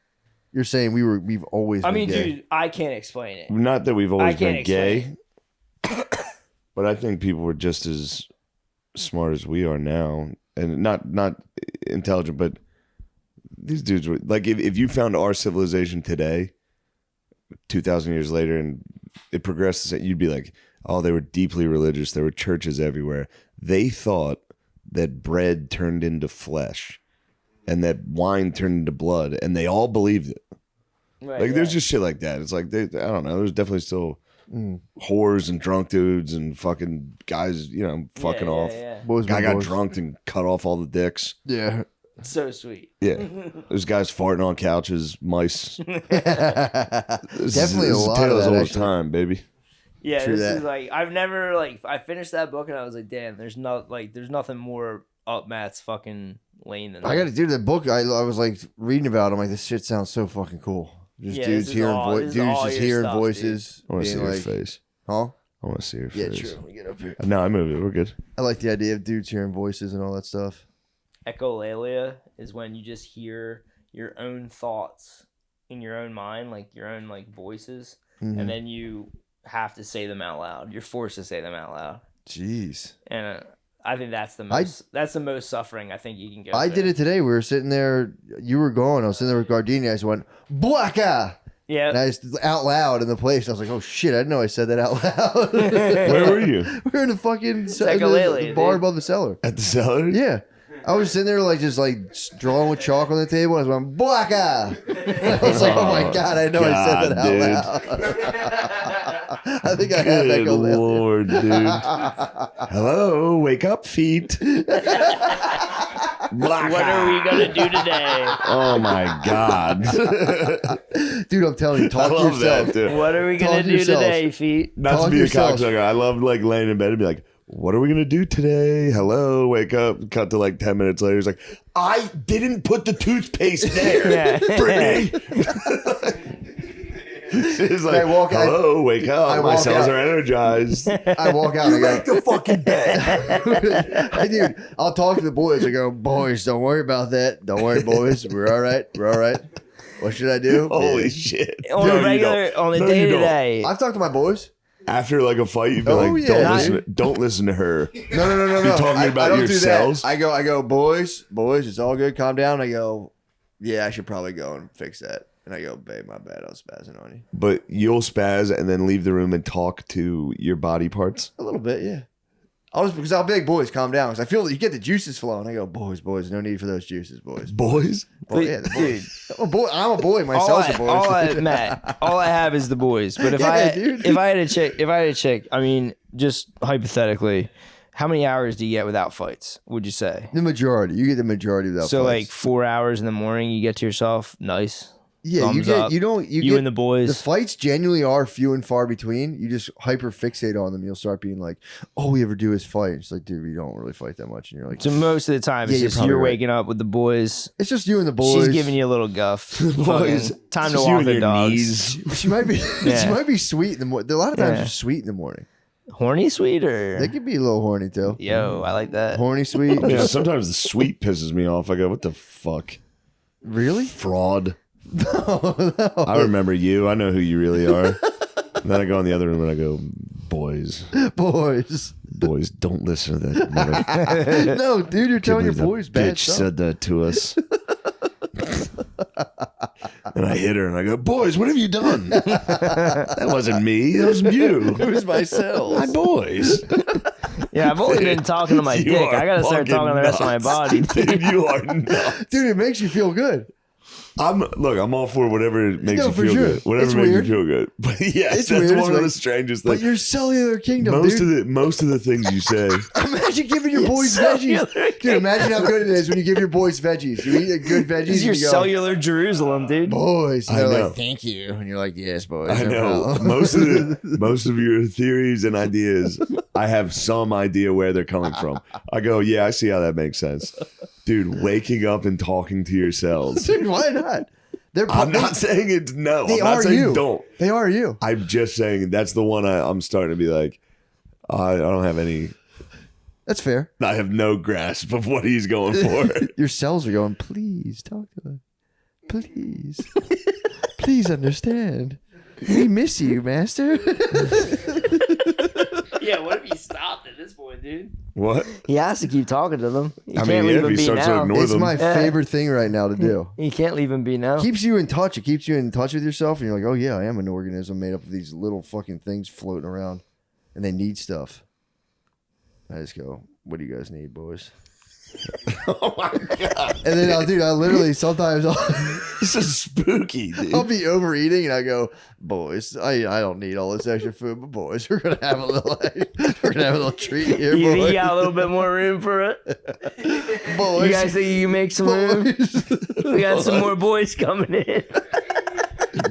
You're saying we've always. I been mean, gay. dude, I can't explain it. Not that we've I always can't been gay, explain but I think people were just as smart as we are now, and not intelligent, but these dudes were like, if you found our civilization today, 2,000 years later, and it progressed, you'd be like, oh, they were deeply religious. There were churches everywhere. They thought that bread turned into flesh and that wine turned into blood, and they all believed it. Right, Like, there's just shit like that. It's like, I don't know. There's definitely still whores and drunk dudes and fucking guys, fucking off. Yeah. Boys Guy been got boys. drunk and cut off all the dicks. Yeah. So sweet. Yeah. There's guys farting on couches, mice. Definitely a lot of Tales that. all the Actually. time, baby. Yeah, True this that. is like I've never like I finished that book and I was like, damn, there's nothing more up Matt's fucking lane than I got to this. do the book. I was like reading about it. I'm like, this shit sounds so fucking cool. Just Yeah, dudes this is hearing all- this is dudes all just your hearing stuff, voices. I want to see being her like, face. huh? I want to see her Yeah, face. true. Let me get up here. No, I moved it. We're good. I like the idea of dudes hearing voices and all that stuff. Echolalia is when you just hear your own thoughts in your own mind, like your own like voices, Mhm. and then you have to say them out loud. You're forced to say them out loud, Jeez. and I think that's the most suffering I think you can go. I through. did it today. We were sitting there. You were gone. I was sitting there with Gardini. I just went, BOOYAKA! Yeah. And I just out loud in the place. I was like, oh shit, I didn't know I said that out loud. Where were you? We were in the fucking Echolalia, the bar dude. above the cellar. At the cellar? Yeah. I was sitting there like just like drawing with chalk on the table. I was going, BOOYAKA! I was like, oh my God, I know I said that out loud. I think I had Good Echolalia. Lord, dude. Hello, wake up, feet. What are we gonna do today? Oh my God. Dude, I'm telling you, I talk to love yourself. that, dude. What are we Talk gonna to do yourselves. today, feet? Not to Talk be a yourselves. cocksucker. I love like laying in bed and be like, what are we gonna do today? Hello, wake up. Cut to like 10 minutes later. He's like, I didn't put the toothpaste there. Yeah. Brittany. He's like, I walk out- hello, wake up. I My walk cells out. are energized. I walk out and I go, the fucking bed. Dude, I'll talk to the boys. I go, boys, don't worry about that. Don't worry, boys. We're all right. We're all right. What should I do? Holy Yeah. shit. On No, a you regular, don't. on a No, day you to don't. day. I've talked to my boys. After like a fight, you've been Oh, like, yeah. don't listen to her. No. You're talking about I don't yourselves? do that. I go, boys, it's all good. Calm down. I go, yeah, I should probably go and fix that. And I go, babe, my bad. I was spazzing on you. But you'll spaz and then leave the room and talk to your body parts. A little bit, yeah. Because I'll be like, boys, calm down. Because I feel that you get the juices flowing. I go, boys, no need for those juices, boys. Boys? Boy, yeah, the boys. I'm a boy myself. Matt, all I have is the boys. But if Yeah, dude. if I had a chick, I mean, just hypothetically, how many hours do you get without fights? Would you say? The majority. You get the majority without So like fights. 4 hours in the morning, you get to yourself. Nice. Yeah, thumbs up. you You get and the boys. The fights genuinely are few and far between. You just hyper fixate on them. You'll start being like, all we ever do is fight. It's like, dude, we don't really fight that much. And you're like, So most of the time, Yeah, it's you're just probably you're right. waking up with the boys. it's just you and the boys. She's giving you a little guff. Boys. Fucking time to Just you walk and the your dogs. knees. She might be. She Yeah. might be sweet in the morning. A lot of times Yeah. they're sweet in the morning. Horny sweet or They could be a little horny too. yo, I like that. Horny sweet. Yeah, sometimes the sweet pisses me off. I go, what the fuck? Really? Fraud. No. I remember you. I know who you really are. And then I go in the other room and I go, boys, Boys. don't listen to that. Mother- No, dude, you're telling your Can't believe boys that bad bitch stuff. said that to us. And I hit her and I go, boys, what have you done? That wasn't me. That was you. It was myself. My boys. Yeah, I've only been talking to my You dick. are I gotta start fucking talking to the rest of my nuts. body. Dude, you are nuts. Dude, it makes you feel good. I'm all for whatever makes No, you for feel sure. good. Whatever It's makes weird. you feel good. But yes, It's that's weird. one It's of the like- strangest But things. you're cellular kingdom, Most dude. of the things you say. Imagine giving your boys veggies. Dude, imagine how good it is when you give your boys veggies. You eat a good veggies. This is your and you go, cellular Jerusalem, dude. boys. And I they're know. like, thank you. And you're like, yes, boys. I no know problem." most of your theories and ideas. I have some idea where they're coming from. I go, yeah, I see how that makes sense, dude. Waking up and talking to yourselves. Dude, why not? They're I'm not saying it's no. They I'm not are saying you. don't. They are you. I'm just saying that's the one I'm starting to be like. I don't have any. That's fair. I have no grasp of what he's going for. Your cells are going, please talk to us. Please. Please understand. We miss you, master. Yeah, what if you stopped at this point, dude? What? He has to keep talking to them. You I can't mean, leave if him he be starts to now. ignore It's them. my Yeah. favorite thing right now to do. You can't leave him be now. Keeps you in touch. It keeps you in touch with yourself, and you're like, oh yeah, I am an organism made up of these little fucking things floating around, and they need stuff. I just go, what do you guys need, boys? Oh my god, And then I literally sometimes this is spooky, dude. I'll be overeating, and I go, boys, I don't need all this extra food, but boys, we're gonna have a little treat here, you boys. got a little bit more room for it. Boys, You guys think you can make some room? boys. We got some more boys coming in.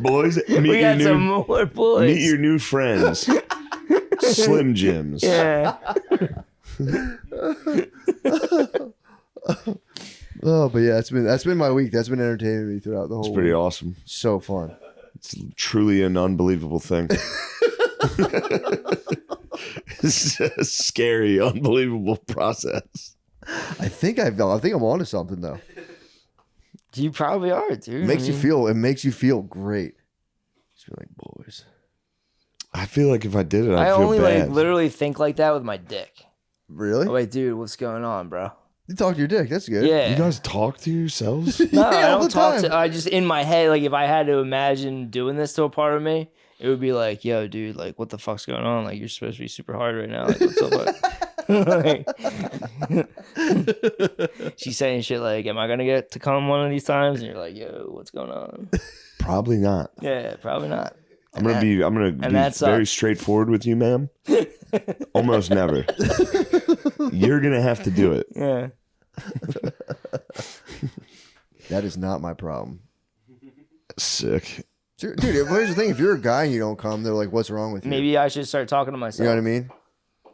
Boys, We meet got some more boys. your new friends, Slim Jims. Yeah. Oh, but yeah, that's been my week. That's been entertaining me throughout the whole. It's pretty week. awesome. So fun. It's truly an unbelievable thing. It's a scary, unbelievable process. I think I'm onto something though. You probably are, dude. It makes you feel great. Just be like, boys. I feel like if I did it, I'd I feel only bad. like literally think like that with my dick. Really? I'm like, dude, what's going on, bro? You talk to your dick. That's good. Yeah. You guys talk to yourselves? No, Yeah, I all don't the talk time. to. I just in my head, like if I had to imagine doing this to a part of me, it would be like, yo, dude, like what the fuck's going on? Like you're supposed to be super hard right now. Like what's up? Like, she's saying shit like, am I gonna get to come one of these times? And you're like, yo, what's going on? Probably not. Yeah, probably not. I'm gonna be that very sucks. straightforward with you, ma'am. Almost never. You're gonna have to do it. Yeah. That is not my problem. Sick. Dude, here's the thing. If you're a guy and you don't come, they're like, what's wrong with you? Maybe I should start talking to myself. You know what I mean?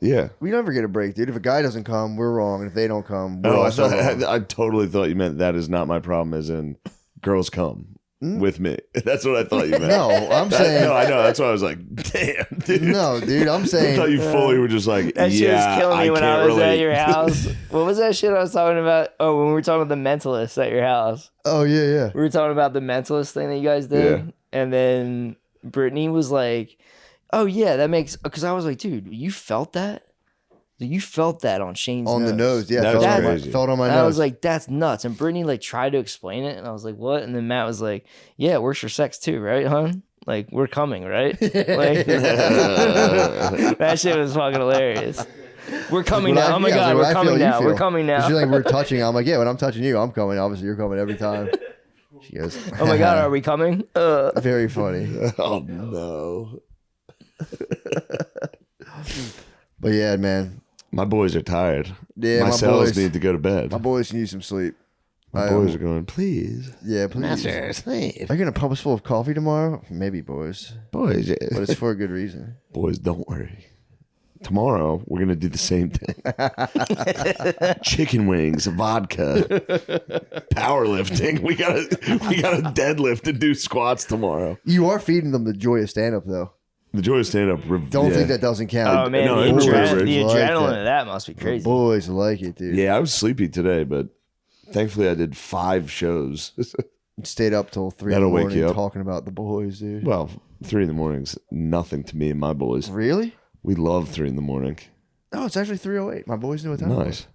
Yeah. We never get a break, dude. If a guy doesn't come, we're wrong. And if they don't come, we're Oh, also wrong. I totally thought you meant that is not my problem, as in girls come with me. That's what I thought you meant. No, I'm saying No, I know. That's why I was like, damn, dude. no, dude. I'm I saying thought you fully were just like, That shit yeah, was killing me when I can't was at relate. your house. What was that shit I was talking about? Oh, when we were talking about the mentalist at your house. oh yeah. We were talking about the mentalist thing that you guys did. Yeah. And then Brittany was like, oh, yeah, that makes... Because I was like, dude, you felt that? You felt that on Shane's On the nose, yeah. That's Felt, crazy. felt on my And nose. I was like, that's nuts. And Brittany like tried to explain it. And I was like, what? And then Matt was like, yeah, it works for sex too, right, hon? Like, we're coming, right? Like, that shit was fucking hilarious. We're coming When I- now. Oh my yeah, God, when I we're feel, coming you now. feel. We're coming now. She's like, we're touching. I'm like, yeah, when I'm touching you, I'm coming. Obviously, you're coming every time. She goes, Oh my God, are we coming? Very funny. Oh, no. But yeah, man. My boys are tired. Yeah, my my cells boys- need to go to bed. My boys need some sleep. My boys are going, please. Yeah, please. sleep. Are you gonna pump us full of coffee tomorrow? Maybe, boys. Boys, But it's for a good reason. boys, don't worry. Tomorrow, we're going to do the same thing. Chicken wings, vodka, powerlifting. We got to deadlift and do squats tomorrow. You are feeding them the joy of stand up, though. The joy of stand-up. Don't think that doesn't count. Oh man, No, the, it was adrenaline, great. the Like adrenaline that. of that must be crazy. Boys like it, dude. Yeah, I was sleepy today, but thankfully I did 5 shows. Stayed up till 3 in the That'll wake morning you up. talking about the boys, dude. Well, 3 in the morning's nothing to me and my boys. Really? We love 3 in the morning. No, it's actually 3:08. My boys knew what time it Nice.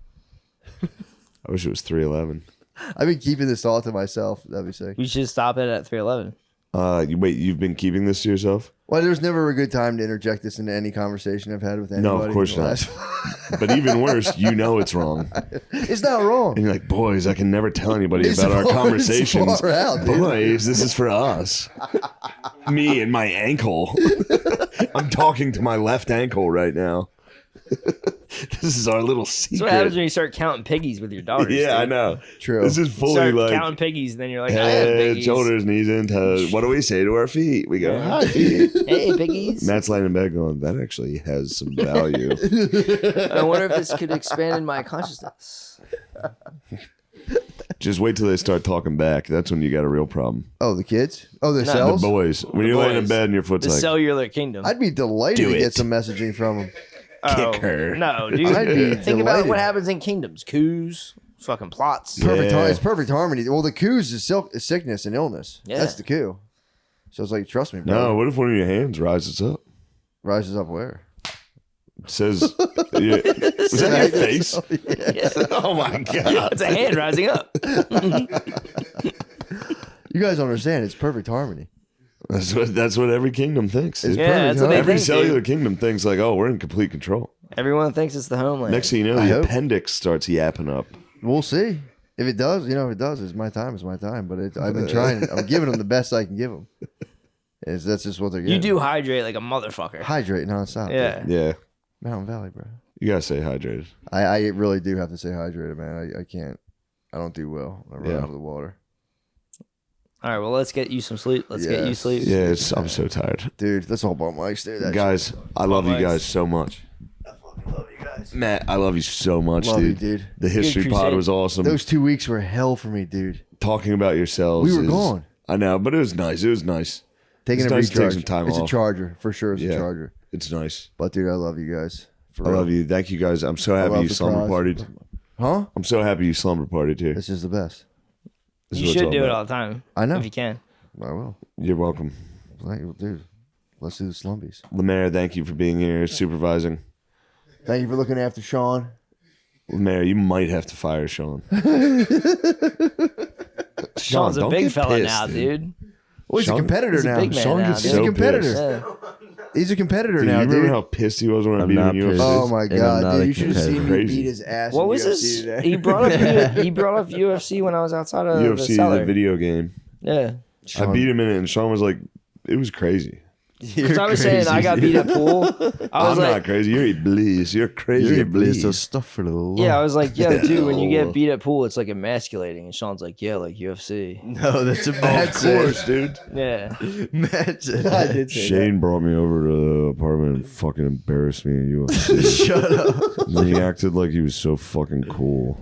I wish it was 3:11. was. I've been keeping this thought to myself. That'd be sick. We should stop it at 3:11. You've been keeping this to yourself? Well, there's never a good time to interject this into any conversation I've had with anybody. No, of course not. But even worse, you know it's wrong. It's not wrong. And you're like, boys, I can never tell anybody It's about our far- conversations. it's far out, dude. Boys, this is for us. Me and my ankle. I'm talking to my left ankle right now. This is our little secret. That's what happens when you start counting piggies with your daughters. Yeah, dude. I know. True. This is You fully start like counting piggies, and then you're like, I have head, piggies. shoulders, knees, and toes. What do we say to our feet? We go, hi, feet. Hey, piggies. Matt's laying in bed going, that actually has some value. I wonder if this could expand in my consciousness. Just wait till they start talking back. That's when you got a real problem. Oh, the kids? Oh, the The cells? boys. When you're laying in boys. bed and your foot's The like, cellular kingdom. I'd be delighted Do to get it. some messaging from them. kick her. No, dude. I'd be Think about delighted. what happens in kingdoms. Coups, fucking plots. Perfect. Yeah. It's perfect harmony. Well, the coups is sickness and illness. Yeah. That's the coup. So it's like, trust me, bro. No, what if one of your hands rises up? Rises up where? Says, yeah. Was that your face? Oh my God. It's a hand rising up. You guys don't understand. It's perfect harmony. That's what every kingdom thinks. It's Yeah, perfect that's what they harmony. Every think, cellular dude. kingdom thinks like, oh, we're in complete control. Everyone thinks it's the homeland. Next thing you know, I the hope. appendix starts yapping up. We'll see. If it does, if it does, it's my time. It's my time. But I've been trying. I'm giving them the best I can give them. That's just what they're getting. you do hydrate like a motherfucker. Hydrate nonstop. Yeah. Yeah. dude. Mountain Valley, bro. You gotta stay hydrated. I really do have to stay hydrated, man. I can't. I don't do well. I run Yeah. out of the water. All right, well, let's get you some sleep. Let's get you Yes. sleep. Yeah, I'm so tired. Dude, let's all bump mics, dude. That Guys, I love you Bye-bye. guys so much. I fucking love you guys. Matt, I love you so much, Love you, dude. dude. The history Good pod crusade. was awesome. Those 2 weeks were hell for me, dude. Talking about yourselves. We were gone. I know, but it was nice. It was nice. Taking It's a nice to take recharge. some time it's off. a charger. For sure, it's a Yeah. charger. It's nice. But, dude, I love you guys. For I real. love you. Thank you guys. I'm so I happy love you the slumber prize. partied. Huh? I'm so happy you slumber partied here. This is the best. This is You what it's should all do it about. all the time. I know. If you can. I will. You're welcome. Thank you, dude. Let's do the slumbies. Lemaire, thank you for being here, supervising. Thank you for looking after Sean. Lemaire, you might have to fire Sean. Sean's a don't big get fella pissed, now, dude. Well, he's Sean- a competitor He's a now. big man Sean now, gets dude. He's a so competitor. pissed. Yeah. He's a competitor Dude, now, you remember dude. how pissed he was when I I'm beat not him in UFC? pissed. Oh my And I'm god, not dude! a You should have seen me competitor. beat his ass. What in was UFC this? today. He brought up he brought up UFC when I was outside of the UFC, cellar. the video game. Yeah. I beat him in it, and Sean was like, it was crazy. Because I was saying I got beat at pool. I was I'm like, not crazy. You're Iblis. You're crazy Iblis. stuff for the Lord. yeah, I was like, yo, dude, when you Oh. get beat at pool, it's like emasculating. And Sean's like, yeah, like UFC. No, that's a Of bad course, dude. Yeah. match. I did say Shane brought me over to the apartment and fucking embarrassed me in UFC. Shut up. And then he acted like he was so fucking cool.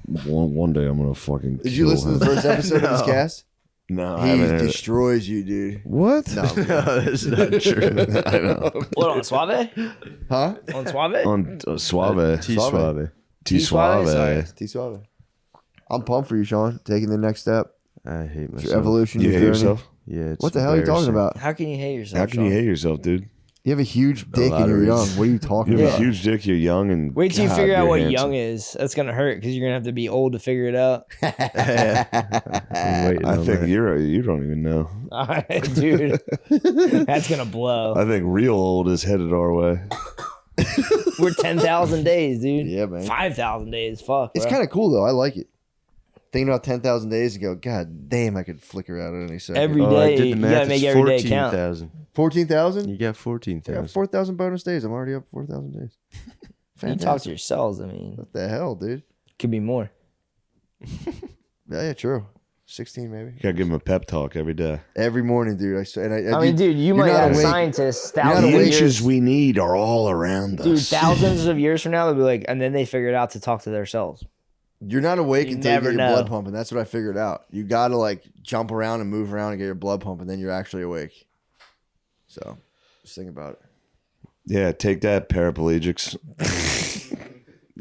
One day I'm gonna fucking. Did you listen to the first episode of his cast? No, I He haven't heard it. destroys you, dude. What? No, No, that's not true. I know. What, on Suave? huh? On Suave? On Suave. T Suave. Suave. T Suave, sorry. Suave. T Suave. I'm pumped for you, Sean. Taking the next step. I hate It's your myself. evolution. You your hate journey. yourself? Yeah. It's What the hell are you talking embarrassing. about? How can you hate yourself? How can you Sean? hate yourself, dude? You have a huge dick lot and of you're young. reasons. What are you talking You have about? a huge dick. You're young and. Wait till you God, figure out you're what handsome. young is. That's gonna hurt because you're gonna have to be old to figure it out. I'm waiting I on think that. you don't even know. Dude, that's gonna blow. I think real old is headed our way. We're 10,000 days, dude. Yeah, man. 5,000 days. Fuck. It's bro. kind of cool though. I like it. Thinking about 10,000 days ago, god damn, I could flicker out at any second. Every Oh, I day, did you the gotta math. make It's every day count. 14,000. 14,000? You got I got 14,000. 4,000 bonus days. I'm already up 4,000 days. You talk Fantastic. to yourselves. I mean, What the hell, dude? could be more. Yeah, true. 16 maybe. You gotta give him a pep talk every day. Every morning, dude. I mean, dude, you you're might not have awake. scientists not thousands of awake. years. we need are all around Dude, thousands of years from now, they'll be like, and then they figured out to talk to themselves. You're not awake You until you never get your know. blood pumping. That's what I figured out. You got to like jump around and move around and get your blood pumping, then you're actually awake. So, just think about it. Yeah, take that, paraplegics.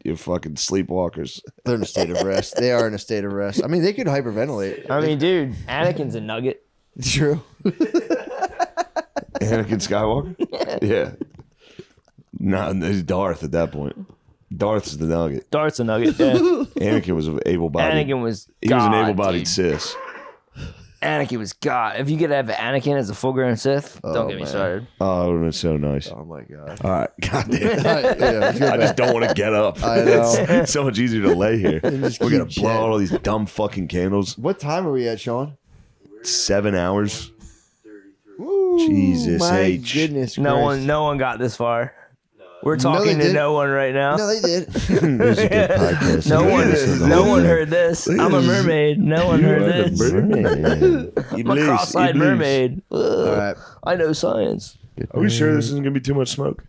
You fucking sleepwalkers. They're in a state of rest. They are in a state of rest. I mean, they could hyperventilate. I mean, dude, Anakin's a nugget. True. Anakin Skywalker? Yeah. No, he's Darth at that point. Darth's the nugget. Dart's a nugget. Yeah. Anakin was an able-bodied. Anakin was He was an God, able-bodied dude. cis. Anakin was God. If you could have Anakin as a full-grown Sith, don't get me man. started. Oh, it would have been so nice. Oh my god. All right, goddamn. Yeah, let's go I just back. don't want to get up. I know. It's so much easier to lay here. just We're gonna keep blow out chatting. all these dumb fucking candles. What time are we at, Sean? 7 hours. Ooh, Jesus my H. goodness. No Christ. one got this far. We're they talking to did. no one right now. No, they did. This is a good podcast. No one heard this. I'm a mermaid. No one heard this. I'm a cross-eyed mermaid. All Ugh. right, I know science. Are we sure this isn't gonna be too much smoke?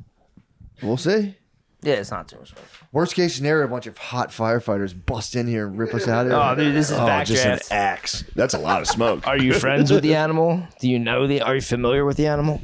we'll see. Yeah, it's not too much. Worst case scenario, a bunch of hot firefighters bust in here and rip us out of here. Oh, dude, this is Just an backdraft. axe. That's a lot of smoke. Are you friends with the animal? Do you know the? Are you familiar with the animal?